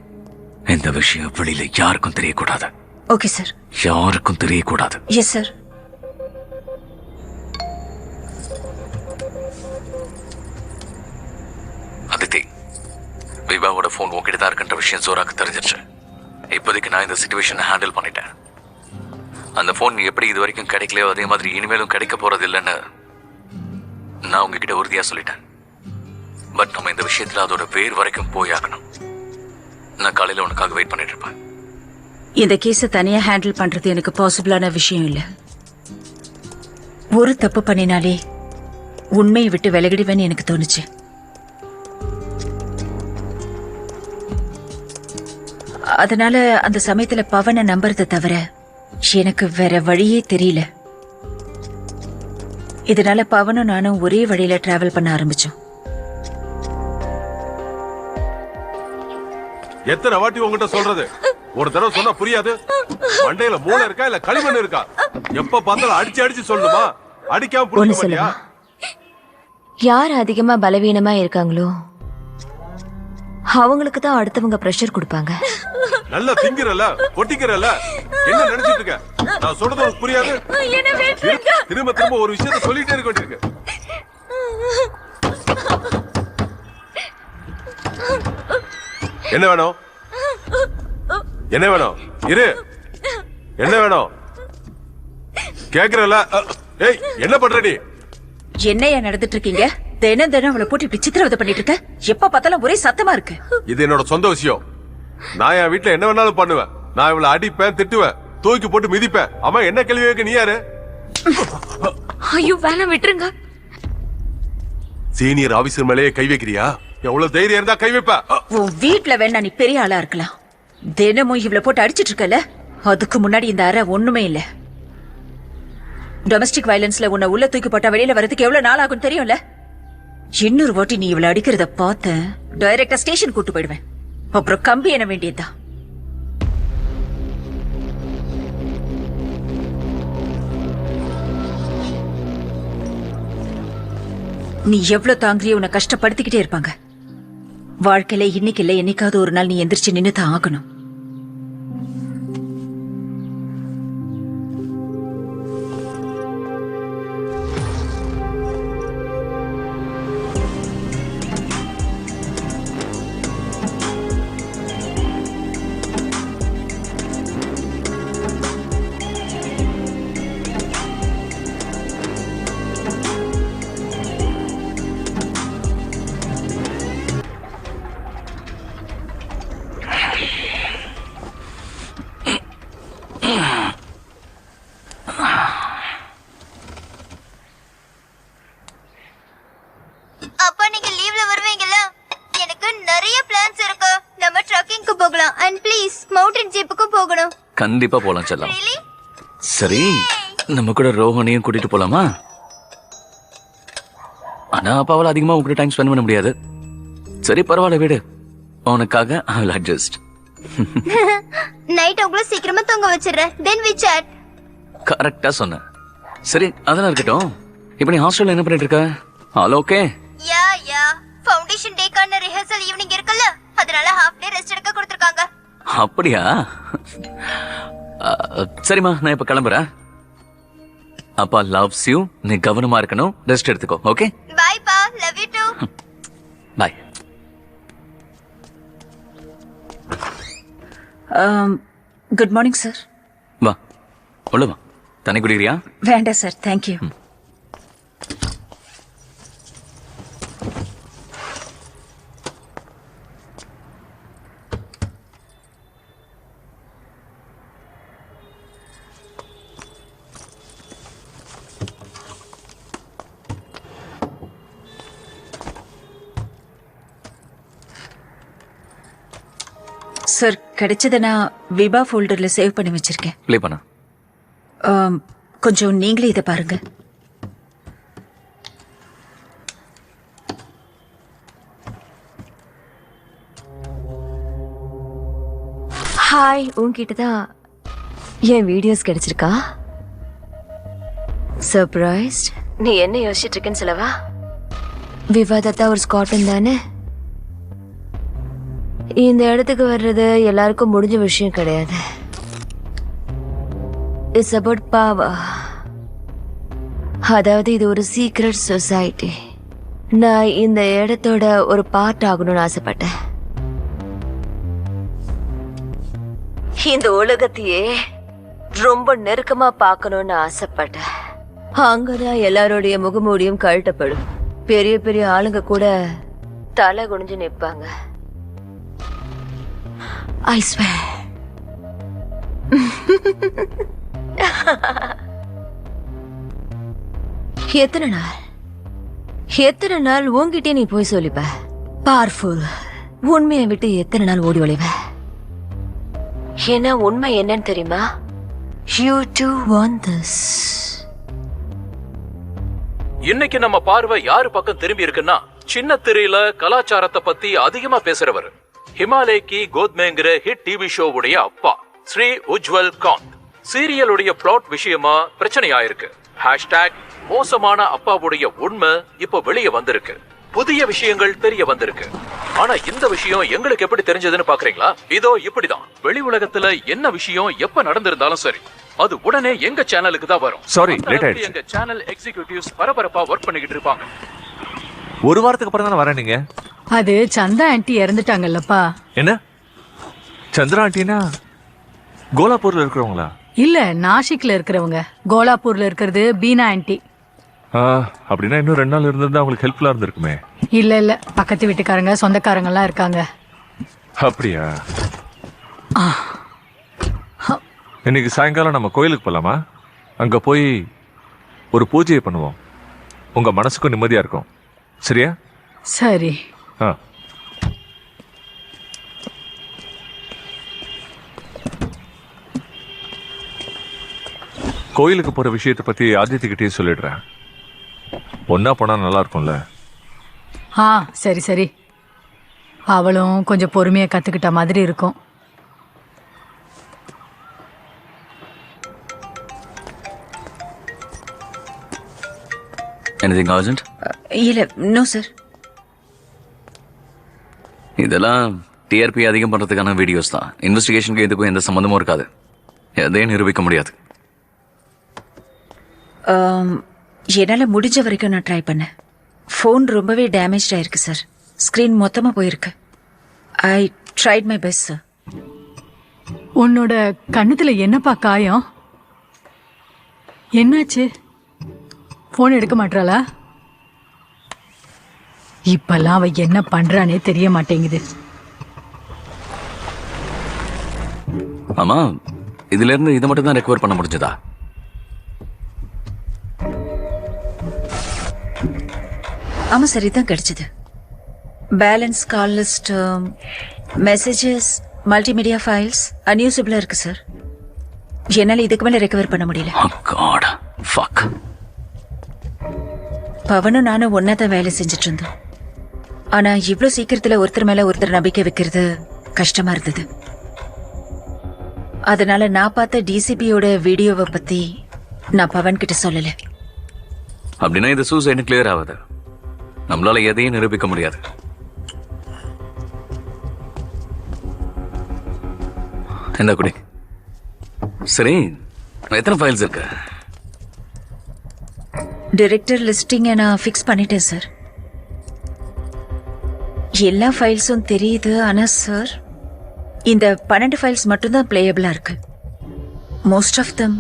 இந்த விஷயம் வெளியில யாருக்கும் தெரியக்கூடாது. Okay sir. யாருக்கும் தெரியக்கூடாது. Yes sir. அதித்தி, விபாவோட போன் உங்ககிட்ட தான் இருக்குன்ற விஷயம் ஜோராக்கு தெரிஞ்சிருச்சு. இப்போதைக்கு நான் இந்த சிச்சுவேஷனை ஹேண்டில் பண்ணிட்டேன். அந்த போன் எப்படி இது வரைக்கும் கிடைக்கலையோ அதே மாதிரி இனிமேலும் கிடைக்க போறது இல்லைன்னு நான் உங்ககிட்ட உறுதியா சொல்லிட்டேன். பட் நம்ம இந்த விஷயத்துல அதோட வேர் வரைக்கும் போயாகணும். நான் காலையில உனக்காக வெயிட் பண்ணிட்டு இருப்பேன். இந்த கேஸை தனியா ஹேண்டில் பண்றது எனக்கு பாசிபிளான விஷயம் இல்ல. ஒரு தப்பு பண்ணினாலே உண்மையை விட்டு விலகிடுவேன்னு எனக்கு தோணுச்சு. அதனால அந்த சமயத்துல பவனை நம்புறதை தவிர எனக்கு வேற வழியே தெரியல. இதனால பவனும் நானும் ஒரே வழியில டிராவல் பண்ண ஆரம்பிச்சோம். எத்தனை வாட்டி உங்ககிட்ட சொல்றது? ஒரு தடவை சொன்னா புரியாது? மண்டையில மூளை இருக்கா இல்ல களிமண் இருக்கா? எப்ப பார்த்தாலும் அடிச்சு அடிச்சு சொல்லணுமா? அடிக்காம புரிஞ்சுக்க மாட்டியா? யார் அதிகமா பலவீனமா இருக்காங்களோ அவங்களுக்கு தான் அடுத்தவங்க பிரஷர் கொடுப்பாங்க. நல்லா திங்கிறல, கொட்டிக்கிறல, என்ன நினைச்சிட்டு இருக்க? நான் சொல்றது உனக்கு புரியாது? திரும்ப திரும்ப ஒரு விஷயத்தை சொல்லிட்டே இருக்க வேண்டியிருக்கு. என்ன வேணும்? என்ன வேணும்? இரு. என்ன வேணும்? கேக்குறல? ஏய், என்ன பண்ற நீ? என்னையா நடந்துட்டு இருக்கீங்க? தினம் தினம் அவளை போட்டு இப்படி சித்திரவதை பண்ணிட்டு இருக்க. எப்ப பார்த்தாலும் ஒரே சத்தமா இருக்கு. இது என்னோட சொந்த விஷயம். நான் என் வீட்டுல என்ன வேணாலும் பண்ணுவேன். நான் இவளை அடிப்பேன், திட்டுவேன், தூக்கி போட்டு மிதிப்பேன். அம்மா என்ன கேள்வி கேட்க நீ யாரு? ஐயோ வேணாம் விட்டுருங்க. சீனியர் ஆபீசர் மேலேயே கை வைக்கிறியா? எவ்வளவு தைரியம் இருந்தா கை வைப்ப? உன் வீட்டுல வேணா நீ பெரிய ஆளா இருக்கலாம். தினமும் இவளை போட்டு அடிச்சிட்டு இருக்கல. அதுக்கு முன்னாடி இந்த அறை ஒண்ணுமே இல்ல. டொமஸ்டிக் வயலன்ஸ்ல உன்னை உள்ள தூக்கி போட்டா வெளியில வரதுக்கு எவ்வளவு நாள் ஆகும் தெரியும்ல? இன்னொரு வாட்டி நீ இவளை அடிக்கிறத பார்த்த டைரக்டா ஸ்டேஷன் கூட்டு போயிடுவேன். அப்புறம் கம்பி என்ன வேண்டியதுதான். நீ எவ்வளவு தாங்கிய உன்னை கஷ்டப்படுத்திக்கிட்டே இருப்பாங்க. வாழ்க்கையில இன்னைக்கு இல்ல என்னைக்காவது ஒரு நாள் நீ எந்திரிச்சு நின்னுதான் ஆகணும். அப்பா நீங்க லீவ்ல வருவீங்கல? எனக்கு நிறைய பிளான்ஸ் இருக்கு. நம்ம ட்ரக்கிங்க்கு போகலாம். அண்ட் ப்ளீஸ் மவுண்டன் ஜீப்புக்கு போகணும். கண்டிப்பா போலாம் செல்லம். சரி, நம்ம கூட ரோஹனையும் கூட்டிட்டு போலாமா? ஆனா அப்பாவால அதிகமா உங்ககிட்ட டைம் ஸ்பெண்ட் பண்ண முடியாது. சரி பரவாயில்ல விடு, உனக்காக ஐ வில் அட்ஜஸ்ட். நைட் உங்களை சீக்கிரமா தூங்க வச்சிடுறேன். Then we chat. கரெக்டா சொன்ன. சரி அதெல்லாம் இருக்கட்டும். இப்போ நீ ஹாஸ்டல்ல என்ன பண்ணிட்டு இருக்க? All okay? யா ஃபவுண்டேஷன் டேக்கான ரிஹர்சல் ஈவினிங் இருக்குல்ல, அதனால ஹாஃப் டே ரெஸ்ட் எடுக்க கொடுத்திருக்காங்க. அப்படியா? சரிம்மா நான் இப்ப கிளம்புறேன். அப்பா லவ்ஸ் யூ. நீ கவனமா இருக்கணும், ரெஸ்ட் எடுத்துக்கோ. ஓகே பை பா, love you too. Bye. Good morning sir. வா உள்ள வா. தண்ணி குடிக்கிறியா? வேண்டாம் சார், தேங்க்யூ. சார் கிடைச்சதை நான் விபா ஃபோல்டர்ல சேவ் பண்ணி வச்சிருக்கேன். ப்ளே பண்ண. கொஞ்சம் நீங்களே இதை பாருங்க. ஹாய், உன்கிட்ட தான் என் வீடியோஸ் கிடைச்சிருக்கா? சர்ப்ரைஸ்ட். நீ என்ன யோசிச்சுட்டு இருக்கேன்னு சொல்லவா? விவாதத்தா ஒரு ஸ்காட்டன் தானே. இந்த இடத்துக்கு வர்றது எல்லாருக்கும் முடிஞ்ச விஷயம் கிடையாது. It's about power. அதாவது இது ஒரு சீக்ரெட் சொசைட்டி. நான் இந்த இடத்தோட ஒரு பார்ட் ஆகணும்னு ஆசைப்பட்டேன். இந்த உலகத்தையே ரொம்ப நெருக்கமா பார்க்கணும்னு ஆசைப்பட்டேன். அங்கதான் எல்லாருடைய முகமூடியும் கழட்டப்படும். பெரிய பெரிய ஆளுங்க கூட தலை குனிஞ்சு நிற்பாங்க. I swear. எத்தனை நாள் உன்கிட்டே நீ போய் சொல்லிப்ப? பவர்ஃபுல். உண்மையை விட்டு எத்தனை நாள் ஓடி ஒளிவ? ஏன்னா உண்மை என்னன்னு தெரியுமா? You too want this. இன்னைக்கு நம்ம பார்வை யாரு பக்கம் திரும்பி இருக்குன்னா, சின்ன திரையில கலாச்சாரத்தை பத்தி அதிகமா பேசுறவர், ஹிமாலய கி கோத்மேங்கிற ஹிட் டிவி ஷோவுடைய அப்பா ஸ்ரீ உஜ்வல் காந்த். சீரியலுடைய பிளாட் விஷயமா பிரச்சனையாயிருக்கு. ஹேஷ்டாக் மோசமான அப்பாவுடைய உண்மை இப்ப வெளியே வந்திருக்கு. புதிய விஷயங்கள் தெரிய வந்திருக்கு. ஆனா இந்த விஷயம் எங்களுக்கு எப்படி தெரிஞ்சதுன்னு பாக்குறீங்களா? இதோ இப்படிதான். வெளி உலகத்துல என்ன விஷயம் எப்ப நடந்திருந்தாலும் சரி, அது உடனே எங்க சேனலுக்கு தான் வரும். சாரி லேட் ஆயிடுச்சு. எங்க சேனல் எக்ஸிகியூட்டிவ்ஸ் பரபரப்பா ஒர்க் பண்ணிக்கிட்டு இருப்பாங்க. ஒரு வாரத்துக்கு அப்புறம் தானே வரேன். நீங்க அது சந்தா ஆன்ட்டி இறந்துட்டாங்கல்லப்பா. என்ன சந்திரா ஆண்டினா கோலாப்பூர்ல இருக்கிறவங்களா? இல்ல, நாசிக்ல இருக்கிறவங்க. கோலாப்பூர்ல இருக்கிறது பீனா ஆன்ட்டி. அப்படின்னா இன்னும் 2 நாள் இருந்திருந்தா அவங்களுக்கு ஹெல்ப்ஃபுல்லா இருந்திருக்குமே. இல்ல பக்கத்து வீட்டுக்காரங்க சொந்தக்காரங்க எல்லாம் இருக்காங்க. அப்படியா? இன்னைக்கு சாயங்காலம் நம்ம கோயிலுக்கு போலாமா? அங்க போய் ஒரு பூஜையை பண்ணுவோம். உங்க மனசுக்கும் நிம்மதியா இருக்கும். சரியா? சரி. கோயிலுக்கு போற விஷயத்தை பத்தி ஆதித்யகிட்டே சொல்லிடுறேன். ஒன்னா போனா நல்லா இருக்கும்ல. சரி சரி. அவளும் கொஞ்சம் பொறுமையா கத்துக்கிட்ட மாதிரி இருக்கும். Anything urgent? இல்ல, நோ சார். இதெல்லாம் டிஆர்பி அதிகம் பண்றதுக்கான வீடியோஸ் தான். இன்வெஸ்டிகேஷனுக்கு எதுக்கும் எந்த சம்பந்தமும் இருக்காது. எதையும் நிரூபிக்க முடியாது. என்னால முடிஞ்ச வரைக்கும் நான் ட்ரை பண்ணேன். ஃபோன் ரொம்பவே டேமேஜ் ஆயிருக்கு சார். ஸ்கிரீன் மொத்தமா போயிருக்கு. I tried my best sir. உன்னோட கண்ணத்துல என்னப்பா காயம்? என்னாச்சு? போன் எடுக்க மாட்டாளா? இப்பெல்லாம் அவ என்ன பண்றானே தெரிய மாட்டேங்குது. ஆமா, இதுல இருந்து இதை மட்டும் தான் ரெக்கவர் பண்ண முடிஞ்சதா? ஆமா சார், இதுதான் கிடைச்சது. Balance, call list, messages, multimedia files அன்யூசபிளா இருக்கு சார். என்னால இதுக்கு மேல ரெக்கவர் பண்ண முடியல. பவனும் நானும் ஒன்னா தான் வேலை செஞ்சுட்டு இருந்தோம். ஆனா இவ்வளவு சீக்கிரத்துல ஒருத்தர் மேல ஒருத்தர் நம்பிக்கை வைக்கிறது கஷ்டமா இருந்தது. அதனால நான் பார்த்த டிசிபியோட வீடியோவை பத்தி நான் பவன் கிட்ட சொல்லல. அப்படின்னா இது சூசைடு கிளியர் ஆகுது. நம்மளால எதையும் நிரூபிக்க முடியாது. என்ன குடி? சரி, எத்தனை ஃபைல்ஸ் இருக்கு? டைரக்டர் லிஸ்டிங் நான் ஃபிக்ஸ் பண்ணிட்டேன் சார். எல்லா ஃபைல்ஸும் தெரியுது. ஆனா சார், இந்த 12 ஃபைல்ஸ் மட்டும்தான் பிளேயபிளா இருக்கு. Most of them.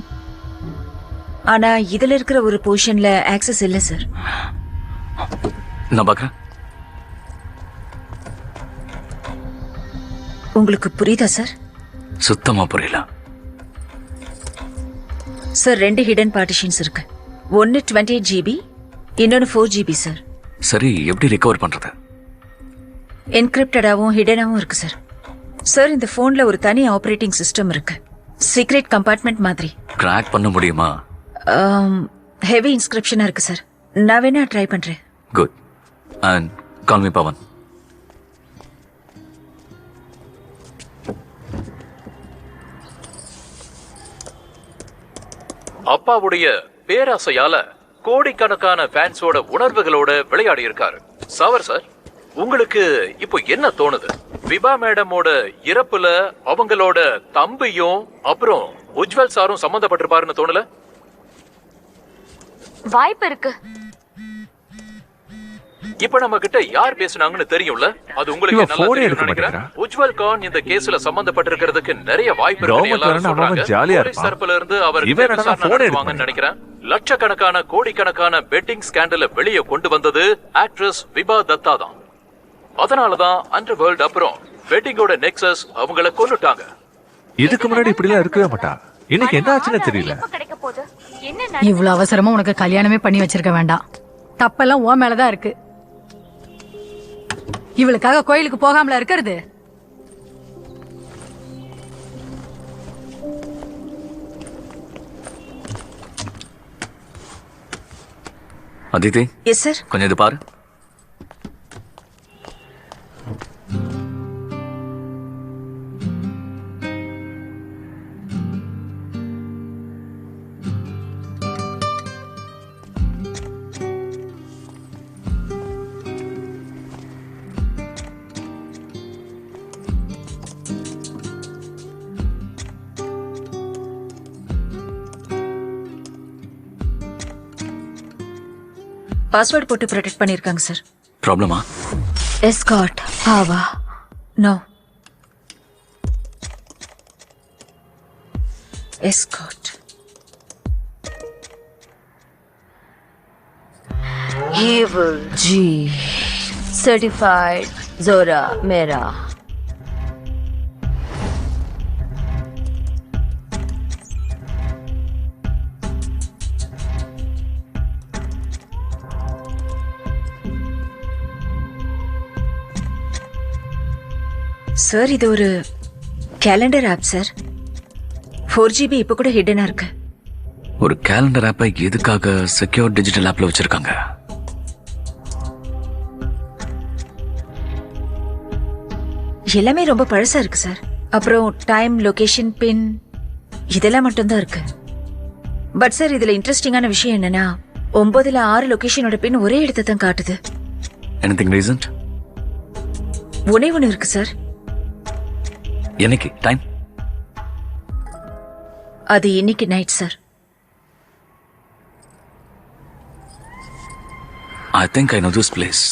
ஆனா இதுல இருக்கிற ஒரு போர்ஷன்ல ஆக்சஸ் இல்ல சார். நான் பார்க்கறேன். உங்களுக்கு புரியுதா சார்? சுத்தமா புரியல சார். 2 ஹிடன் பார்ட்டிஷன்ஸ் இருக்கு. ஒன்னு 28 GB, இன்னொன்னு 4 GB சார். சரி, எப்படி ரிகவர் பண்றது? என்கிரிப்டடாவும் ஹிடனாவும் இருக்கு சார். சார், இந்த போன்ல ஒரு தனி ஆபரேட்டிங் சிஸ்டம் இருக்கு. சீக்ரெட் கம்பார்ட்மெண்ட் மாதிரி. கிராக் பண்ண முடியுமா? ஹெவி இன்ஸ்கிரிப்ஷனா இருக்கு சார். நான் வேணா ட்ரை பண்றேன். Good. And call me Pavan. அப்பாவுடைய பேராசையால கோடிக்கணக்கான ஃபேன்ஸோட உணர்வுகளோட விளையாடி இருக்காரு சாவர் சார். உங்களுக்கு இப்போ என்ன தோணுது? விபா மேடமோட இறப்புல அவங்களோட தம்பியும் அப்புறம் உஜ்வல் சாரும் சம்பந்தப்பட்டிருப்பாருன்னு தோணல? வாய்ப்பு இருக்கு. இப்ப நம்ம கிட்ட யார் பேசுனாங்கன்னு தெரியும்ல? அது உங்களுக்கு நல்லா தெரியும் நினைக்கிறேன். உஜ்வல் கான் இந்த கேஸ்ல சம்பந்தப்பட்டிருக்கிறதுக்கு நிறைய வாய்ப்பு இருக்கு. எல்லாரும் சொல்றாங்க. போலீஸ் தரப்புல இருந்து அவர் விசாரணை நினைக்கிறேன். லட்சக்கணக்கான கோடிக்கணக்கான பெட்டிங் ஸ்கேண்டல வெளியே கொண்டு வந்தது ஆக்ட்ரஸ் விபா தத்தா தான். அதனாலதான் அண்டர் வேர்ல்ட் அப்புறம் பெட்டிங்கோட நெக்ஸஸ் அவங்கள கொன்னுட்டாங்க. இதுக்கு முன்னாடி இப்படி எல்லாம் இருக்கவே மாட்டா. இன்னைக்கு என்ன ஆச்சுன்னு தெரியல. இவ்வளவு அவசரமா உனக்கு கல்யாணமே பண்ணி வச்சிருக்க வேண்டாம். தப்பெல்லாம் ஓ மேலதான் இருக்கு. இவளுக்காக கோயிலுக்கு போகாமல இருக்கிறது. அதிதி. Yes sir. கொஞ்சம் இது பாரு. பாஸ்வேர்ட் போட்டு ப்ரொடெக்ட் பண்ணிருக்காங்க சார். ப்ராப்ளமா? Escort. Power. No. Escort. Evil G. Certified Zora Mera. Sir இது ஒரு கேலண்டர் ஆப் சார். 4GB இப்ப கூட ஹிடனா இருக்கு. ஒரு கேலண்டர் ஆப்பை எதுக்காக செக்யூர் டிஜிட்டல் ஆப்ல வச்சிருக்காங்க? எல்லாமே ரொம்ப பழசா இருக்கு சார். அப்புறம் டைம், லொகேஷன், பின் இதெல்லாம் மட்டும்தான் இருக்கு. பட் சார் இதுல இன்ட்ரெஸ்டிங்கான விஷயம் என்னன்னா 9ல 6 லொகேஷனோட பின் ஒரே இடத்தை தான் காட்டுது. Anything recent? ஒன்னே ஒன்று இருக்கு சார். என்னைக்கு டைம்? அது இன்னைக்கு night sir. I think I know this place.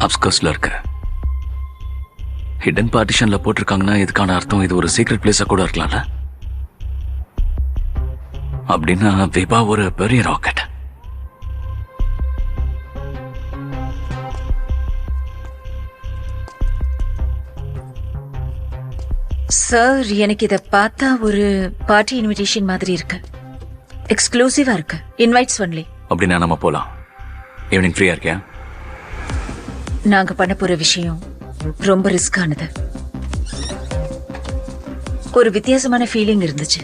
அப்ஸ்கர்ஸ்ல இருக்கு. ஹிடன் பார்ட்டிஷன்ல போட்டிருக்காங்கன்னா இதுக்கான அர்த்தம் இது ஒரு சீக்ரெட் பிளேஸா கூட இருக்கலாம்ல. அப்படின்னா விபா ஒரு பெரிய ராக்கெட். சார் எனக்கு இத பார்த்தா ஒரு பார்ட்டி இன்விடேஷன் மாதிரி இருக்கு. எக்ஸ்க்ளூசிவா இருக்கு. Invites only. அப்படின்னா நம்ம போலாம். ஈவினிங் ஃப்ரீயா இருக்கியா? நாங்க பண்ண போற விஷயம் ரொம்ப ரிஸ்கானது. ஒரு வித்தியாசமான ஃபீலிங் இருந்துச்சு.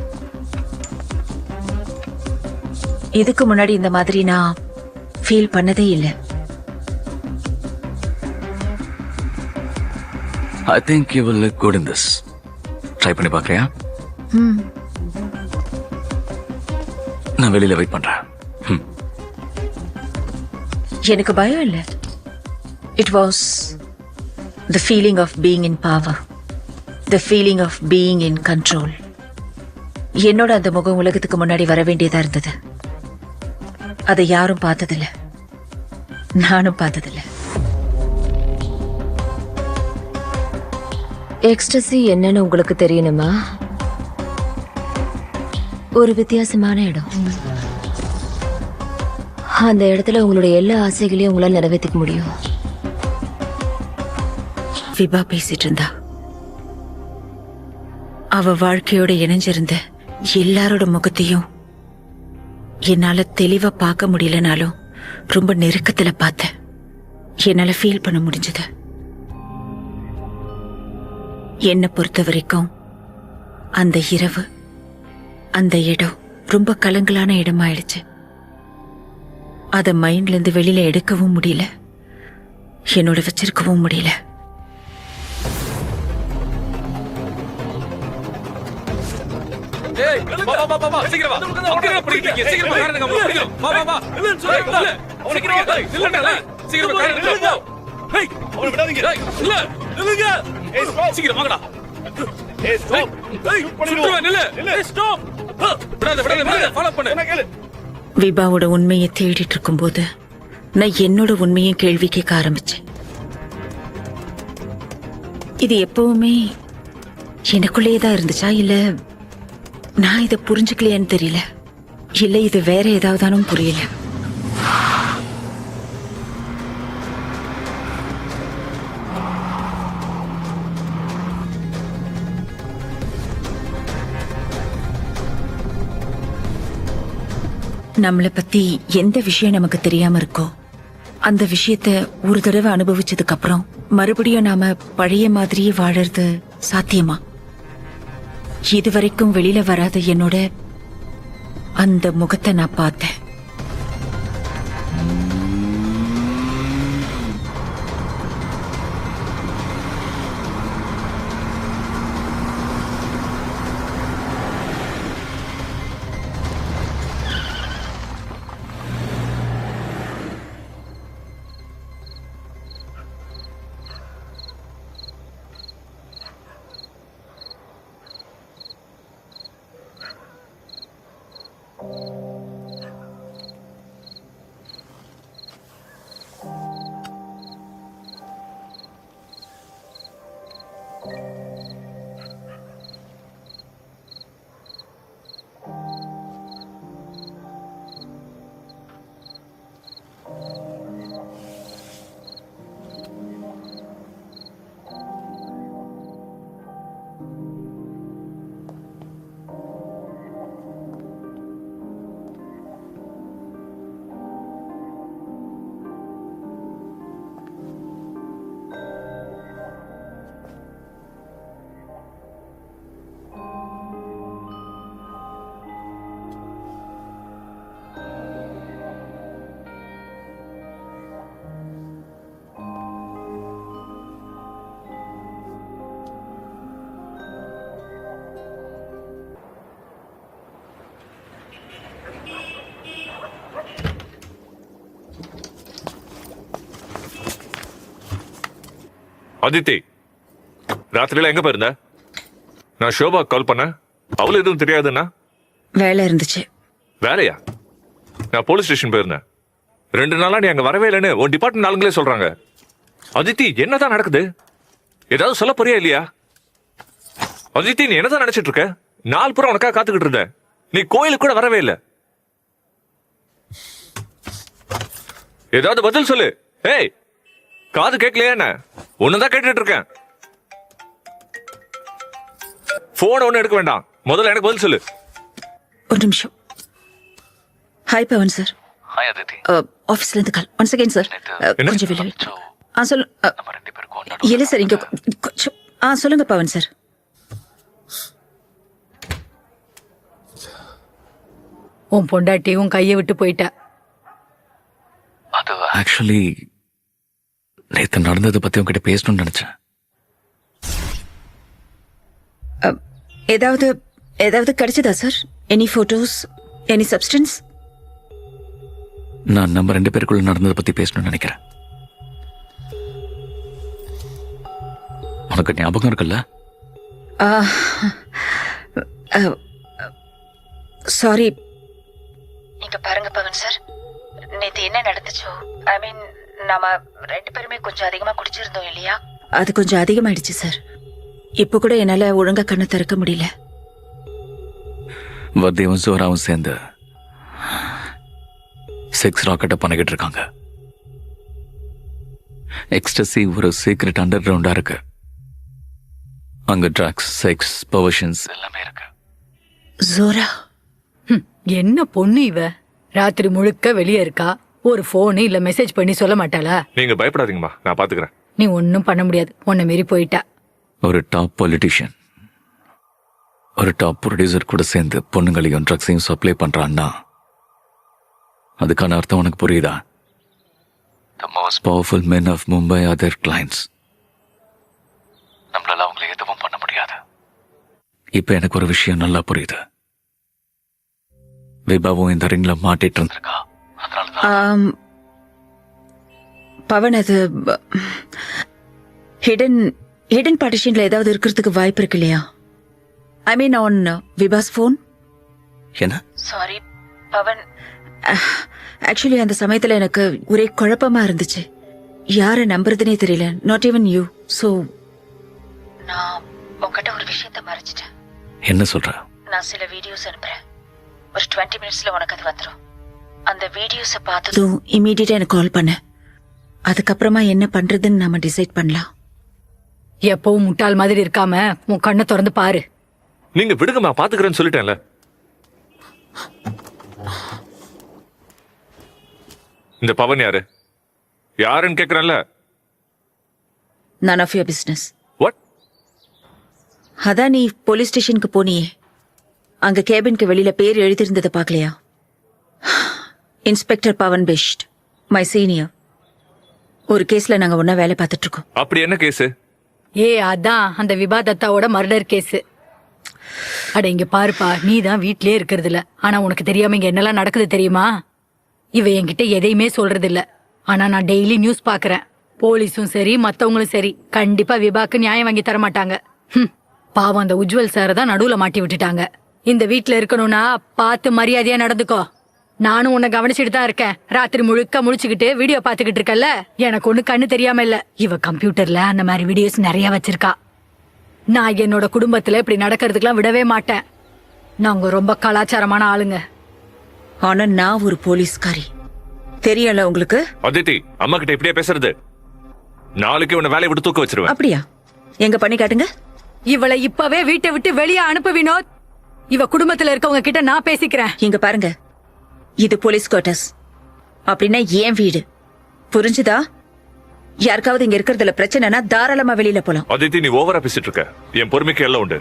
இதுக்கு முன்னாடி இந்த மாதிரி நான் ஃபீல் பண்ணதே இல்லை. I think you will look good in this. Try பண்ணி பார்க்கறியா? நான் வெளியில வெயிட் பண்றேன். எனக்கு பயம் இல்லை. It was the feeling of being in power, the feeling of being in control. என்னோட அந்த முகம் உலகத்துக்கு முன்னாடி வர வேண்டியதா இருந்தது. அதை யாரும் பார்த்ததில்ல, நானும் பார்த்ததில்ல. எக்ஸ்டசி என்னன்னு உங்களுக்கு தெரியணுமா? ஒரு வித்தியாசமான இடம். அந்த இடத்துல உங்களுடைய எல்லா ஆசைகளையும் உங்களால் நிறைவேற்றிக்க முடியும். விபா பேசிட்டு இருந்தா. அவ வாழ்க்கையோட இணைஞ்சிருந்த எல்லாரோட முகத்தையும் என்னால தெளிவா பார்க்க முடியலனாலும் ரொம்ப நெருக்கத்துல பார்த்தேன். என்னால ஃபீல் பண்ண முடிஞ்சது. என்னை பொறுத்த வரைக்கும் அந்த இரவு, அந்த இடம் ரொம்ப கலங்கலான இடமாயிடுச்சு. அத மைண்ட்ல இருந்து வெளியில எடுக்கவும் முடியல, என்னோட வச்சிருக்கவும் முடியல. விபாவோட உண்மையை தேடிட்டு இருக்கும் போது நான் என்னோட உண்மையை கேள்வி கேட்க ஆரம்பிச்சேன். இது எப்பவுமே எனக்குள்ளேயேதான் இருந்துச்சா, இல்ல நான் இதை புரிஞ்சுக்கலையான்னு தெரியல, இல்ல இது வேற ஏதாவதானும் புரியல. நம்மளை பத்தி எந்த விஷயம் நமக்கு தெரியாம இருக்கோ அந்த விஷயத்த ஒரு தடவை அனுபவிச்சதுக்கு அப்புறம் மறுபடியும் நாம பழைய மாதிரியே வாழறது சாத்தியமா? இதுவரைக்கும் வெளியில வராத என்னோட அந்த முகத்தை நான் பார்த்தேன். அதித்தி, ராத்திரியில எங்க போயிருந்த? நான் ஷோபா கால் பண்ணேன், அவளும் எதுவும் தெரியாதுன்னா. வேலை இருந்துச்சு. வேலையா? நான் போலீஸ் ஸ்டேஷன் போயிருந்தேன். 2 நாளா நீ அங்க வரவே இல்லைன்னு உன் டிபார்ட்மெண்ட் ஆளுங்களே சொல்றாங்க. அதித்தி, என்னதான் நடக்குது? ஏதாவது சொல்ல போறியா இல்லையா? அதித்தி, நீ என்னதான் நினைச்சிட்டு இருக்க? நாள் பூரா உனக்காக காத்துக்கிட்டு இருந்த. நீ கோயிலுக்கு கூட வரவே இல்லை. ஏதாவது பதில் சொல்லு. ஏய், காது கேட்கலையா என்ன? ஒண்ணுதான் கேட்டுட்டு இருக்கேன். போன் ஒண்ணு எடுக்க வேண்டாம், முதல்ல எனக்கு பதில் சொல்லு. ஒரு நிமிஷம். Hi Pavan sir. Hi Aditi. ஆபீஸ்ல இருந்து கால். Once again sir. கொஞ்சம் வெளியே சொல்லு. இல்ல சார், இங்க கொஞ்சம் சொல்லுங்க பவன் சார். உன் பொண்டாட்டி உன் கையை விட்டு போயிட்டா. அது ஆக்சுவலி நேத்து நடந்ததை பத்தி உங்ககிட்ட பேசணும்னு நினைச்சேன். ஏதாவது கிடைச்சதா sir? Any photos, any substance? நான் நம்ம 2 பேருக்குள்ள நடந்ததை பத்தி பேசணும்னு நினைக்கிறேன். உனக்கு ஞாபகம் இருக்குல்ல? சாரி. நீங்க பாருங்க பவன் சார், நேத்து என்ன நடந்துச்சோ, ஐ மீன் நாம 2 பேருமே கொஞ்சம் அதிகமா குடிச்சிருந்தோம் இல்லையா? அது கொஞ்சம் அதிகமாயிடுச்சு சார். இப்ப கூட என்னால ஒழுங்கா கண்ணை திறக்க முடியல. வத்தியவும் சோராவும் சேர்ந்து செக்ஸ் ராக்கெட்டை பண்ணிக்கிட்டு இருக்காங்க. எக்ஸ்டசி ஒரு சீக்ரெட் அண்டர் கிரவுண்டா இருக்கு. அங்க ட்ரக்ஸ், செக்ஸ், பவர்ஷன்ஸ் எல்லாமே இருக்கு. ஜோரா என்ன பொண்ணு இவ? ராத்திரி முழுக்க வெளியே இருக்கா. ஒரு போன் இல்ல மெசேஜ் பண்ணி சொல்ல மாட்டாளா? நீங்க பயப்படாதீங்கம்மா, நான் பாத்துக்கிறேன். நீ ஒன்னும் பண்ண முடியாது. உன்னை மீறி போயிட்டா. ஒரு டாப் பொலிட்டிஷியன், ஒரு டாப் ப்ரொடியூசர் கூட சேர்ந்து பொண்ணுங்களையும் ட்ரக்ஸையும் சப்ளை பண்றான்னா அதுக்கான அர்த்தம் உனக்கு புரியுதா? The most powerful men of Mumbai are their clients. நம்மளால அவங்களை எதுவும் பண்ண முடியாது. இப்ப எனக்கு ஒரு விஷயம் நல்லா புரியுது. விபாவும் இந்த ரிங்ல மாட்டிட்டு இருந்திருக்கா. பவன், அது ஹிடன் பார்ட்டிஷன்ல ஏதாவது இருக்கிறதுக்கு வாய்ப்பு இருக்கு இல்லையா? ஐ மீன் ஆன் விபாஸ் போன். என்ன? சாரி பவன், ஆக்சுவலி அந்த சமயத்துல எனக்கு ஒரே குழப்பமா இருந்துச்சு. யாரை நம்புறதுனே தெரியல. Not even you. சோ நான் உங்ககிட்ட ஒரு விஷயத்தை மறைச்சிட்டேன். என்ன சொல்ற? நான் சில வீடியோஸ் அனுப்புறேன். ஒரு 20 மினிட்ஸ்ல உனக்கு அது வந்துடும். அந்த வீடியோஸை பார்த்ததும் இமீடியட்டா எனக்கு கால் பண்ண. அதுக்கப்புறமா என்ன பண்றதுன்னு நாம டிசைட் பண்ணலாம். எப்பவும் முட்டாள் மாதிரி இருக்காம உன் கண்ணை திறந்து பாரு. நீங்க விடுங்கம்மா, பாத்துக்கிறேன்னு சொல்லிட்டேன்ல. இந்த பவன் யாரு? யாருன்னு கேக்குறேன்ல. none of your business. What? அதான் நீ போலீஸ் ஸ்டேஷனுக்கு போனியே, அங்க கேபினுக்கு வெளியில பேர் எழுதியிருந்ததை பார்க்கலையா? Inspector Pavan best, my senior. ஒரு கேஸ்ல நாங்க ஒன்னா வேலை பார்த்துட்டு இருக்கோம். அப்படி என்ன கேஸ்? அதான் அந்த விபாதத்தாவோட மர்டர் கேஸ். அட இங்க பாருப்பா, நீ தான் வீட்லயே இருக்கிறது இல்ல. ஆனா உனக்கு தெரியாம இங்க என்னெல்லாம் நடக்குது தெரியுமா? இவ என்கிட்ட எதையுமே சொல்றது இல்ல. ஆனா நான் டெய்லி நியூஸ் பாக்குறேன். போலீஸும் சரி மத்தவங்களும் சரி கண்டிப்பா விபாக்கு நியாயம் வாங்கி தர மாட்டாங்க. பாவம், அந்த உஜ்வல் சார தான் நடுவுல மாட்டி விட்டுட்டாங்க. இந்த வீட்ல இருக்கணும்னா பார்த்து மரியாதையா நடந்துக்கோ. நானும் உன்னை கவனிச்சுட்டு தான் இருக்கேன். ராத்திரி முழுக்க முழிச்சுக்கிட்டு வீடியோ பாத்துக்கிட்டு இருக்கல. எனக்கு ஒண்ணு கண்ணு தெரியாம இல்ல. இவ கம்ப்யூட்டர்ல அந்த மாதிரி வீடியோஸ் நிறைய வச்சிருக்கா. நான் என்னோட குடும்பத்துல இப்படி நடக்கிறதுக்கெல்லாம் விடவே மாட்டேன். நாங்க ரொம்ப கலாச்சாரமான ஆளுங்க. ஆனா நான் ஒரு போலீஸ்காரி, தெரியல உங்களுக்கு? அதித்தி, அம்மா கிட்ட இப்படியே பேசுறது? நாளைக்கு உன்னை வேலையை விட்டு தூக்க வச்சிருவேன். அப்படியா? எங்க பண்ணி காட்டுங்க. இவளை இப்பவே வீட்டை விட்டு வெளியே அனுப்பு வினோத். இவ குடும்பத்துல இருக்கவங்க கிட்ட நான் பேசிக்கிறேன். இங்க பாருங்க, இது போலீஸ் குவார்டர்ஸ், அப்படின்னா ஏன் வீடு, புரிஞ்சுதா? யாருக்காவது இங்க இருக்கிறதுல பிரச்சனைனா தாராளமா வெளியில போலாம். அதித்தி, நீ ஓவரா பேசிட்டு இருக்க. என் பொறுமைக்கு எல்லாம் உண்டு.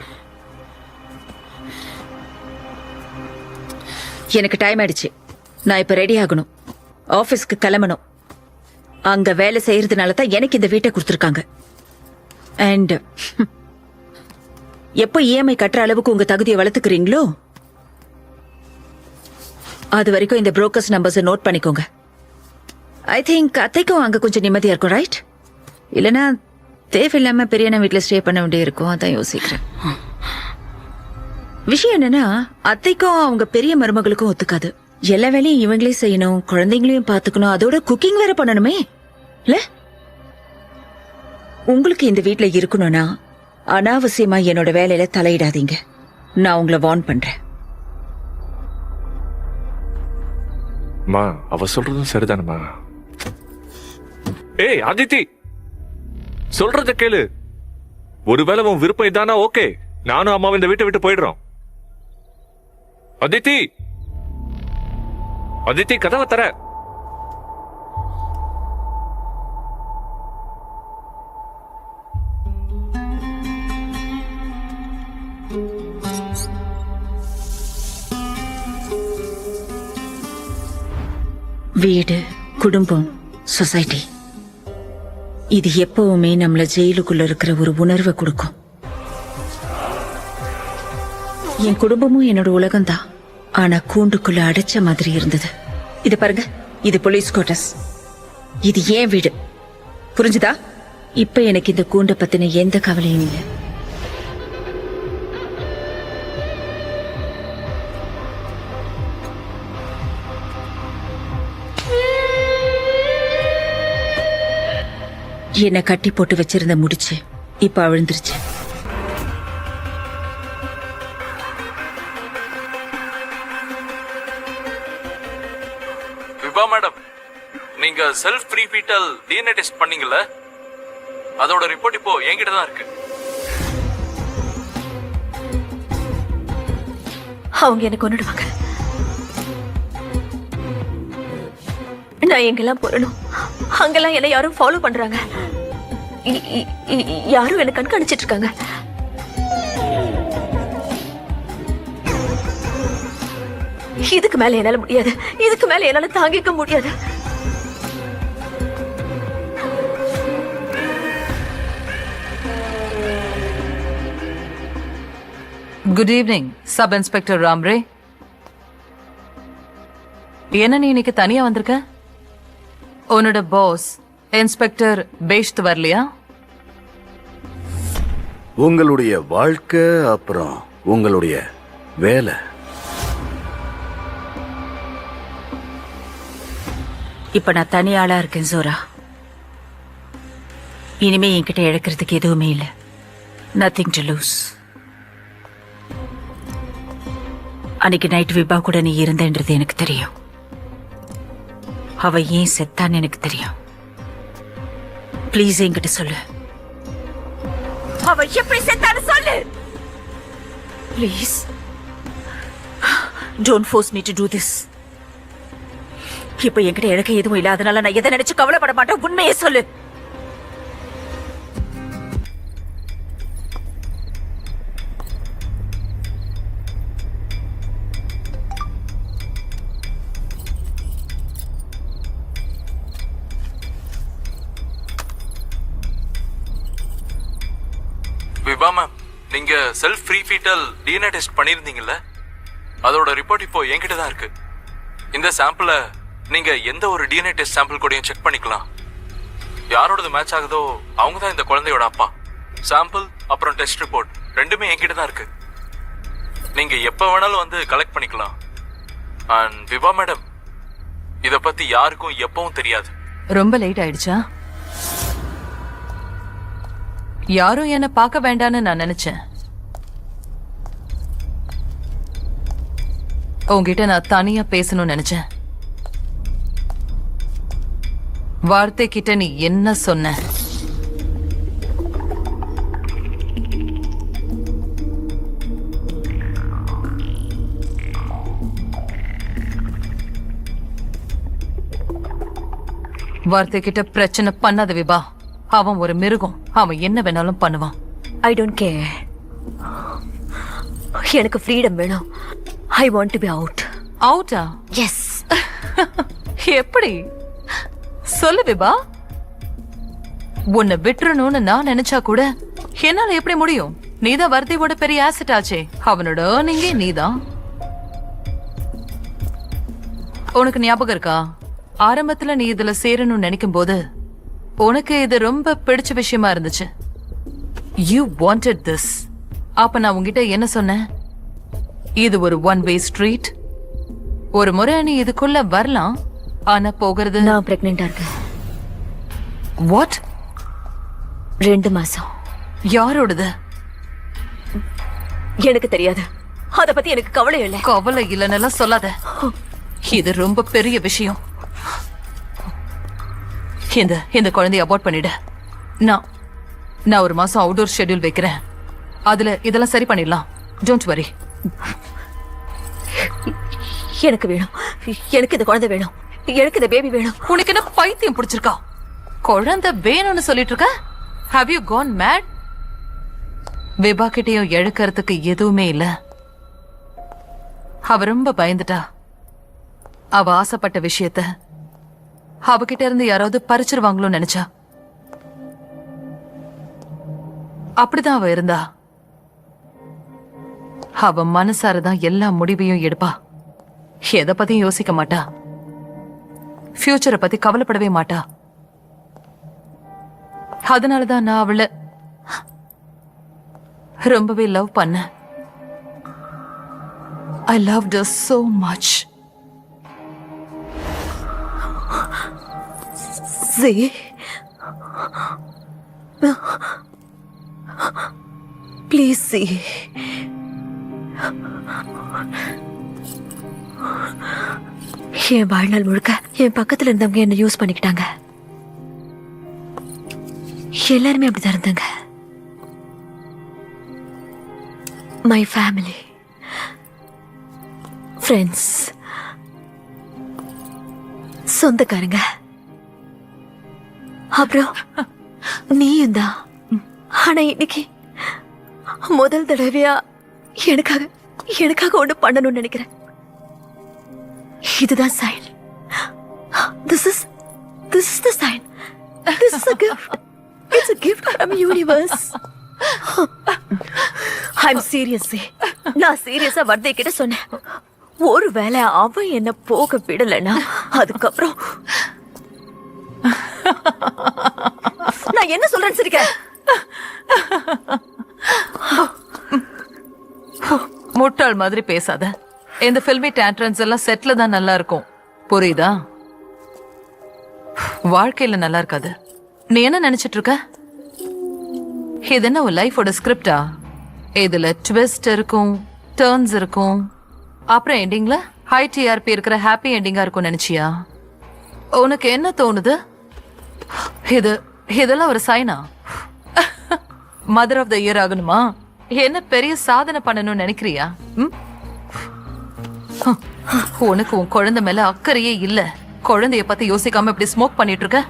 எனக்கு டைம் ஆயிடுச்சு. நான் இப்ப ரெடி ஆகணும், ஆபீஸ்க்கு கிளம்பணும். அங்க வேலை செய்யறதுனால தான் எனக்கு இந்த வீட்டை கொடுத்துருக்காங்க. அண்ட் எப்போ இஎம்ஐ கட்டுற அளவுக்கு உங்க தகுதியை வளர்த்துக்கிறீங்களோ அது வரைக்கும் இந்த புரோக்கர்ஸ் நம்பர்ஸ் நோட் பண்ணிக்கோங்க. ஐ திங்க் அத்தைக்கும் அங்க கொஞ்சம் நிம்மதியா இருக்கும், ரைட்? இல்லனா தேவையில்லாம பெரியண்ணா வீட்டுல ஸ்டே பண்ண வேண்டிய இருக்கும். அதான் யோசிக்கிறேன். விஷயம் என்னன்னா, அத்தைக்கும் அவங்க பெரிய மருமகளுக்கும் ஒத்துக்காது. எல்லா வேலையும் இவங்களே செய்யணும், குழந்தைங்களையும் பாத்துக்கணும், அதோட குக்கிங் வேற பண்ணணுமே இல்ல? உங்களுக்கு இந்த வீட்டுல இருக்கணும்னா அனாவசியமா என்னோட வேலையில தலையிடாதீங்க. நான் உங்களை வார்ன் பண்றேன். மா, அவ சொல்றதும் சரிதானமா? ஏய் அதித்தி, சொல்றத கேளு. ஒருவேளை உன் விருப்பம் இதானா ஓகே, நானும் அம்மாவும் இந்த வீட்டை விட்டு போயிடுறோம். அதித்தி, அதித்தி, கதவை தர. வீடு, குடும்பம், சொசைட்டி, இது எப்பவுமே நம்மள ஜெயிலுக்குள்ள இருக்கிற ஒரு உணர்வை கொடுக்கும். என் குடும்பமும் என்னோட உலகம்தான், ஆனா கூண்டுக்குள்ள அடைச்ச மாதிரி இருந்தது. இது பாருங்க, இது போலீஸ் குவார்டர்ஸ், இது ஏன் வீடு, புரிஞ்சுதா? இப்ப எனக்கு இந்த கூண்டை பத்தின எந்த கவலையும் இல்லை. என்ன கட்டி போட்டு வச்சிருந்த முடிச்சு இப்ப அவிழ்ந்துருச்சு. விபா மேடம், நீங்க செல்ஃப் ப்ரீஃபீட்டல் டிஎன்ஏ டெஸ்ட் பண்ணீங்கல்ல, அதோட ரிப்போர்ட் இப்போ என்கிட்ட தான் இருக்கு. அவங்க எனக்கு கொன்னுடுவாங்க. நான் எங்கெல்லாம் போறணும் அங்கெல்லாம் என்ன யாரும் ஃபாலோ பண்றாங்க. யாரும் என்ன கண்காணிச்சிட்டு இருக்காங்க. இதுக்கு மேல என்னால முடியாது, இதுக்கு மேல என்னால தாங்கிக்க முடியாது. குட் ஈவினிங் சப் இன்ஸ்பெக்டர் ராம்ரே. என்ன நீ இன்னைக்கு தனியா வந்திருக்க? உன்னோட பாஸ் இன்ஸ்பெக்டர் பேஷ்த் வரலையா? உங்களுடைய வாழ்க்கை அப்புறம் உங்களுடைய வேலை. இப்ப நான் தனியாளா இருக்கேன் ஜோரா. இனிமே என்கிட்ட இழக்கிறதுக்கு எதுவுமே இல்லை. Nothing to lose. அன்னைக்கு நைட் விபா கூட நீ இருந்தன்றது எனக்கு தெரியும். அவ ஏன் செத்தான்னு எனக்கு தெரியும். ப்ளீஸ் என்கிட்ட சொல்லு, அவ எப்படி செத்தான்னு சொல்லு. Please don't force me to do this. இப்ப என்கிட்ட இழக்க எதுவும் இல்லை, அதனால நான் எதை நினைச்சு கவலைப்பட மாட்டேன். உண்மையே சொல்லு. விபா மேம், நீங்க செல்ஃப் ப்ரீஃபீட்டல் டிஎன்ஏ டெஸ்ட் பண்ணிருந்தீங்கல்ல, அதோட ரிப்போர்ட் இப்போ என்கிட்ட தான் இருக்கு. இந்த சாம்பிள நீங்க எந்த ஒரு டிஎன்ஏ டெஸ்ட் சாம்பிள் கூடயும் செக் பண்ணிக்கலாம். யாரோடது மேட்ச் ஆகுதோ அவங்க தான் இந்த குழந்தையோட அப்பா. சாம்பிள் அப்புறம் டெஸ்ட் ரிப்போர்ட் ரெண்டுமே என்கிட்ட தான் இருக்கு. நீங்க எப்ப வேணாலும் வந்து கலெக்ட் பண்ணிக்கலாம். அண்ட் விபா மேடம், இத பத்தி யாருக்கும் எப்பவும் தெரியாது. ரொம்ப லேட் ஆயிடுச்சா? யாரும் என்ன பார்க்க வேண்டான்னு நான் நினைச்சேன். உங்ககிட்ட நான் தனியா பேசணும்னு நினைச்சேன். வார்த்தை கிட்ட நீ என்ன சொன்ன? வார்த்தை கிட்ட பிரச்சனை பண்ணாத விபா. அவன் ஒரு மிருகம். அவன் என்ன வேணாலும் பண்ணுவான். I don't care. எனக்கு ஃப்ரீடம் வேணும். I want to be out. அவுட்டா? எஸ். எப்படி? சொல்லு விபா. உன்னை விட்டுறணும்னு நான் நினைச்சா கூட என்னால எப்படி முடியும்? நீதான் வர்த்தியோட பெரிய ஆசெட் ஆச்சே. அவனோட ஏர்னிங்கே நீதான். உனக்கு ஞாபகம் இருக்கா? ஆரம்பத்துல நீ இதுல சேரணும்னு நினைக்கும் போது உனக்கு இது ரொம்ப பிடிச்ச விஷயமா இருந்துச்சு. You wanted this. அப்ப நான் உங்ககிட்ட என்ன சொன்னேன்? இது ஒரு ஒன் வே ஸ்ட்ரீட். ஒரு முறை நீ இதுக்குள்ள வரலாம், ஆனா போகிறது. நான் பிரெக்னெண்டா இருக்கேன். வாட்? 2 மாசம். யாரோடது? எனக்கு தெரியாது. அத பத்தி எனக்கு கவலை இல்லை. கவலை இல்லைன்னு சொல்லாத. இது ரொம்ப பெரிய விஷயம். இந்த குழந்தைய அபார்ட் பண்ணிடு. நான் 1 மாசம் அவுட்டோர் ஷெட்யூல் வைக்கிறேன். அதுல இதெல்லாம் சரி பண்ணிடலாம். Don't worry. எனக்கு வேணும். எனக்கு இந்த குழந்தை வேணும். எனக்கு இந்த பேபி வேணும். உனக்கு என்ன பைத்தியம் பிடிச்சிருக்கா? குழந்தை வேணும்னு சொல்லிட்டு இருக்க? Have you gone mad? Vibha கிட்டையும் இழக்கிறதுக்கு எதுவுமே இல்ல. அவ ரொம்ப பயந்துட்டா. அவ ஆசைப்பட்ட விஷயத்த அவகிட்ட இருந்து யாராவது பறிச்சிருவாங்களோன்னு நினைச்சா. அப்படிதான் அவ இருந்தா. அவ மனசாரதான் எல்லா முடிவையும் எடுப்பா. எதை பத்தியும் யோசிக்க மாட்டா. ஃபியூச்சரை பத்தி கவலைப்படவே மாட்டா. அதனாலதான் நான் அவளை ரொம்பவே லவ் பண்ண. I loved her so much. See? Please see. என் வாழ்நாள் முழுக்க என் பக்கத்துல இருந்தவங்க என்ன யூஸ் பண்ணிக்கிட்டாங்க. எல்லாருமே அப்படிதான் இருந்தாங்க. மை ஃபேமிலி, ஃப்ரெண்ட்ஸ், சொந்தக்காரங்க, அப்புறம் நீயும் தான். ஆனா இன்னைக்கு முதல் தடவையா எனக்காக ஒண்ணு பண்ணணும்னு நினைக்கிறேன். இதுதான் sign. This is the sign. This is a gift. It's a gift from universe. I'm serious. நான் சீரியஸா வர்தை கிட்ட சொன்னேன். ஒருவேளை அவன் என்ன போக விடலன்னா அதுக்கப்புறம் நான் என்ன சொல்றேன்னு சிரிக்க. முட்டாள் மாதிரி பேசாத. இந்த ஃபில்மி டேண்ட்ரன்ஸ் எல்லாம் செட்ல தான் நல்லா இருக்கும். புரியுதா? வாழ்க்கையில நல்லா இருக்காது. நீ என்ன நினைச்சிட்டு இருக்க? இது என்ன உன் லைஃபோட ஸ்கிரிப்டா? இதுல ட்விஸ்ட் இருக்கும், டர்ன்ஸ் இருக்கும், அப்புறம் எண்டிங்ல ஹை டிஆர்பி இருக்கிற ஹாப்பி எண்டிங்கா இருக்கும் நினைச்சியா? உனக்கு என்ன தோணுது? இதெல்லாம் ஒரு சைனா? மதர் ஆஃப் த இயர் ஆகணுமா? என்ன பெரிய சாதனை பண்ணணும்னு நினைக்கிறியா? உனக்கு உன் குழந்தை மேல அக்கறையே இல்ல. குழந்தைய பத்தி யோசிக்காம இப்படி ஸ்மோக் பண்ணிட்டு இருக்க.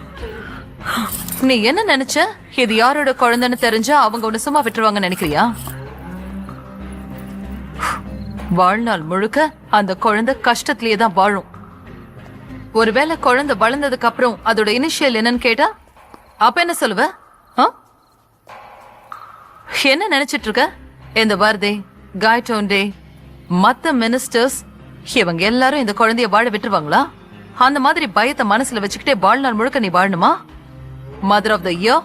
நீ என்ன நினைச்ச? இது யாரோட குழந்தைன்னு தெரிஞ்சா அவங்க உன்னை சும்மா விட்டுருவாங்க நினைக்கிறியா? வாழ்நாள் முழுக்க அந்த குழந்தை கஷ்டத்திலேயே தான் வாழும். ஒருவேளை குழந்தை வளர்ந்ததுக்கு அப்புறம் அதோட இனிஷியல் என்னன்னு கேட்டா அப்ப என்ன சொல்லுவ? என்ன நினைச்சிட்டு இருக்க? இந்த வார்தே, காய்டோண்டே, மத்த மினிஸ்டர்ஸ் இவங்க எல்லாரும் இந்த குழந்தைய வாழ விட்டுருவாங்களா? அந்த மாதிரி பயத்தை மனசுல வச்சுக்கிட்டே வாழ்நாள் முழுக்க நீ வாழணுமா? Mother of the year.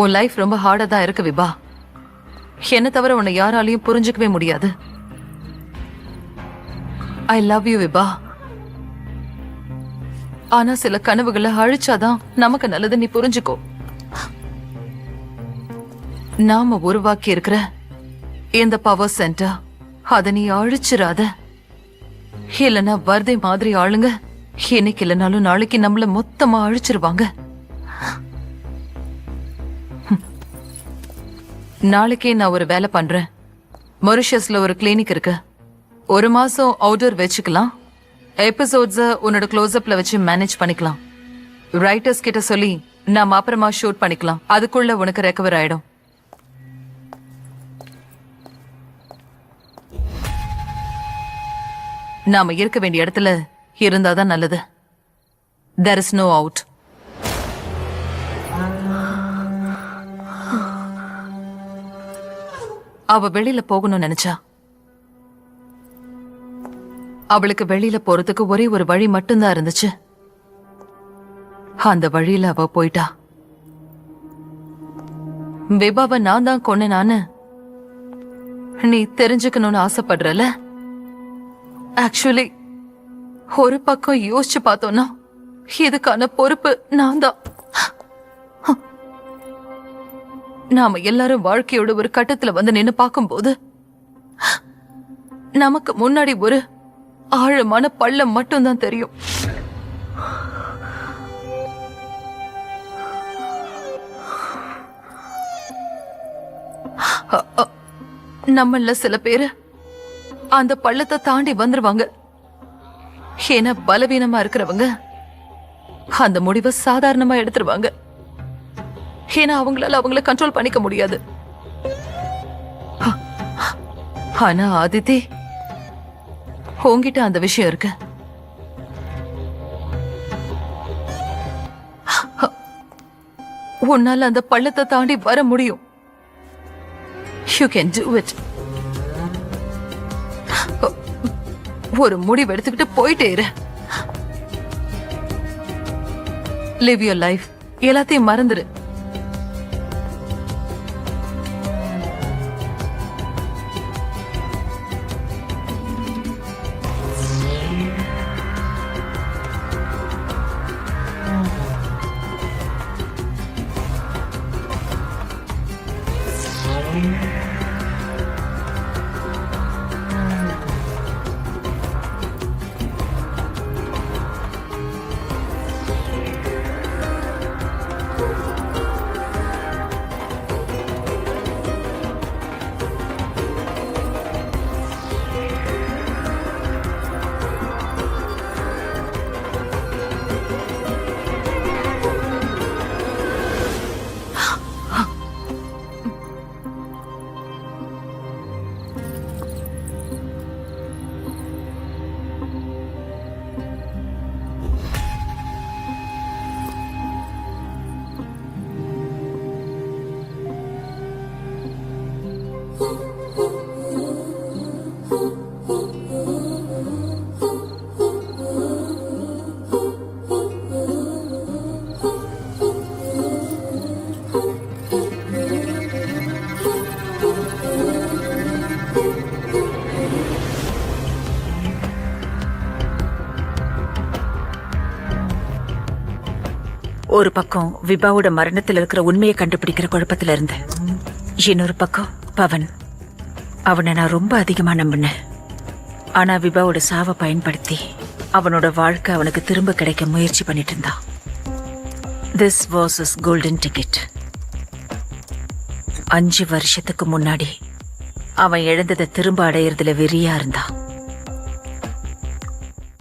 உன் லைஃப் ரொம்ப ஹார்டா தான் இருக்கு விபா. என்ன தவிர உன்னை யாராலையும் புரிஞ்சுக்கவே முடியாது. I love you Vibha. ஆனா சில கனவுகளை அழிச்சாதான் நமக்கு நல்லது, நீ புரிஞ்சுக்கோ. நாம உருவாக்கி இருக்கிற இந்த பவர் சென்டர் அத நீ அழிச்சிடாத. இல்லனா வர்தை மாதிரி ஆளுங்க இன்னைக்கு இல்லைனாலும் நாளைக்கு நம்மள மொத்தமா அழிச்சிருவாங்க. நாளைக்கே நான் ஒரு வேலை பண்றேன். மொரிஷியஸ்ல ஒரு கிளினிக் இருக்கு. 1 மாசம் அவுட்டோர் வச்சுக்கலாம். எபிசோட்ஸ உன்னோட க்ளோஸ்அப்ல வச்சு மேனேஜ் பண்ணிக்கலாம். ரைட்டர்ஸ் கிட்ட சொல்லி நாம அப்புறமா ஷூட் பண்ணிக்கலாம். அதுக்குள்ள உனக்கு ரெக்கவர் ஆயிடும். நாம இருக்க வேண்டிய இடத்துல இருந்தாதான் நல்லது. There is no out. அவ வெளியில போகணும்னு நினைச்சா. அவளுக்கு வெளியில போறதுக்கு ஒரே ஒரு வழி மட்டும்தான் இருந்துச்சு. அந்த வழியில அவ போயிட்டா. விபாவை நான் தான் கொன்னேனான்னு நீ தெரிஞ்சுக்கணும்னு ஆசைப்படுறல? ஆக்சுவலி ஒரு பக்கம் யோசிச்சு பார்த்தோம்னா இதுக்கான பொறுப்பு நான் தான். நாம எல்லாரும் வாழ்க்கையோட ஒரு கட்டத்துல வந்து நின்னு பார்க்கும்போது நமக்கு முன்னாடி ஒரு ஆழமான பள்ளம் மட்டும்தான் தெரியும். நம்மள சில பேரு அந்த பள்ளத்தை தாண்டி வந்துருவாங்க. ஏன்னா பலவீனமா இருக்கிறவங்க அந்த முடிவை சாதாரணமா எடுத்துருவாங்க. ஏன்னா அவங்களால அவங்கள கண்ட்ரோல் பண்ணிக்க முடியாது. ஆனா ஆதித்தி, உன்கிட்ட அந்த விஷயம் இருக்கு. உன்னால அந்த பள்ளத்தை தாண்டி வர முடியும். You can do it. ஒரு முடிவு எடுத்துக்கிட்டு போயிட்டே இரு. Live your life. எல்லாத்தையும் மறந்துரு. ஒரு பக்கம் விபாவோட மரணத்தில் இருக்கிற உண்மையை கண்டுபிடிக்கிற குழப்பத்துல இருந்தேன். இன்னொரு பக்கம் பவன். அவனை நான் ரொம்ப அதிகமா நம்பினேன். ஆனா விபாவோட சாவை பயன்படுத்தி அவனோட வாழ்க்கை அவனுக்கு திரும்ப கிடைக்க முயற்சி பண்ணிட்டு இருந்தான். This was his golden ticket. 5 வருஷத்துக்கு முன்னாடி அவன் இழந்ததை திரும்ப அடையிறதுல வெறியா இருந்தான்.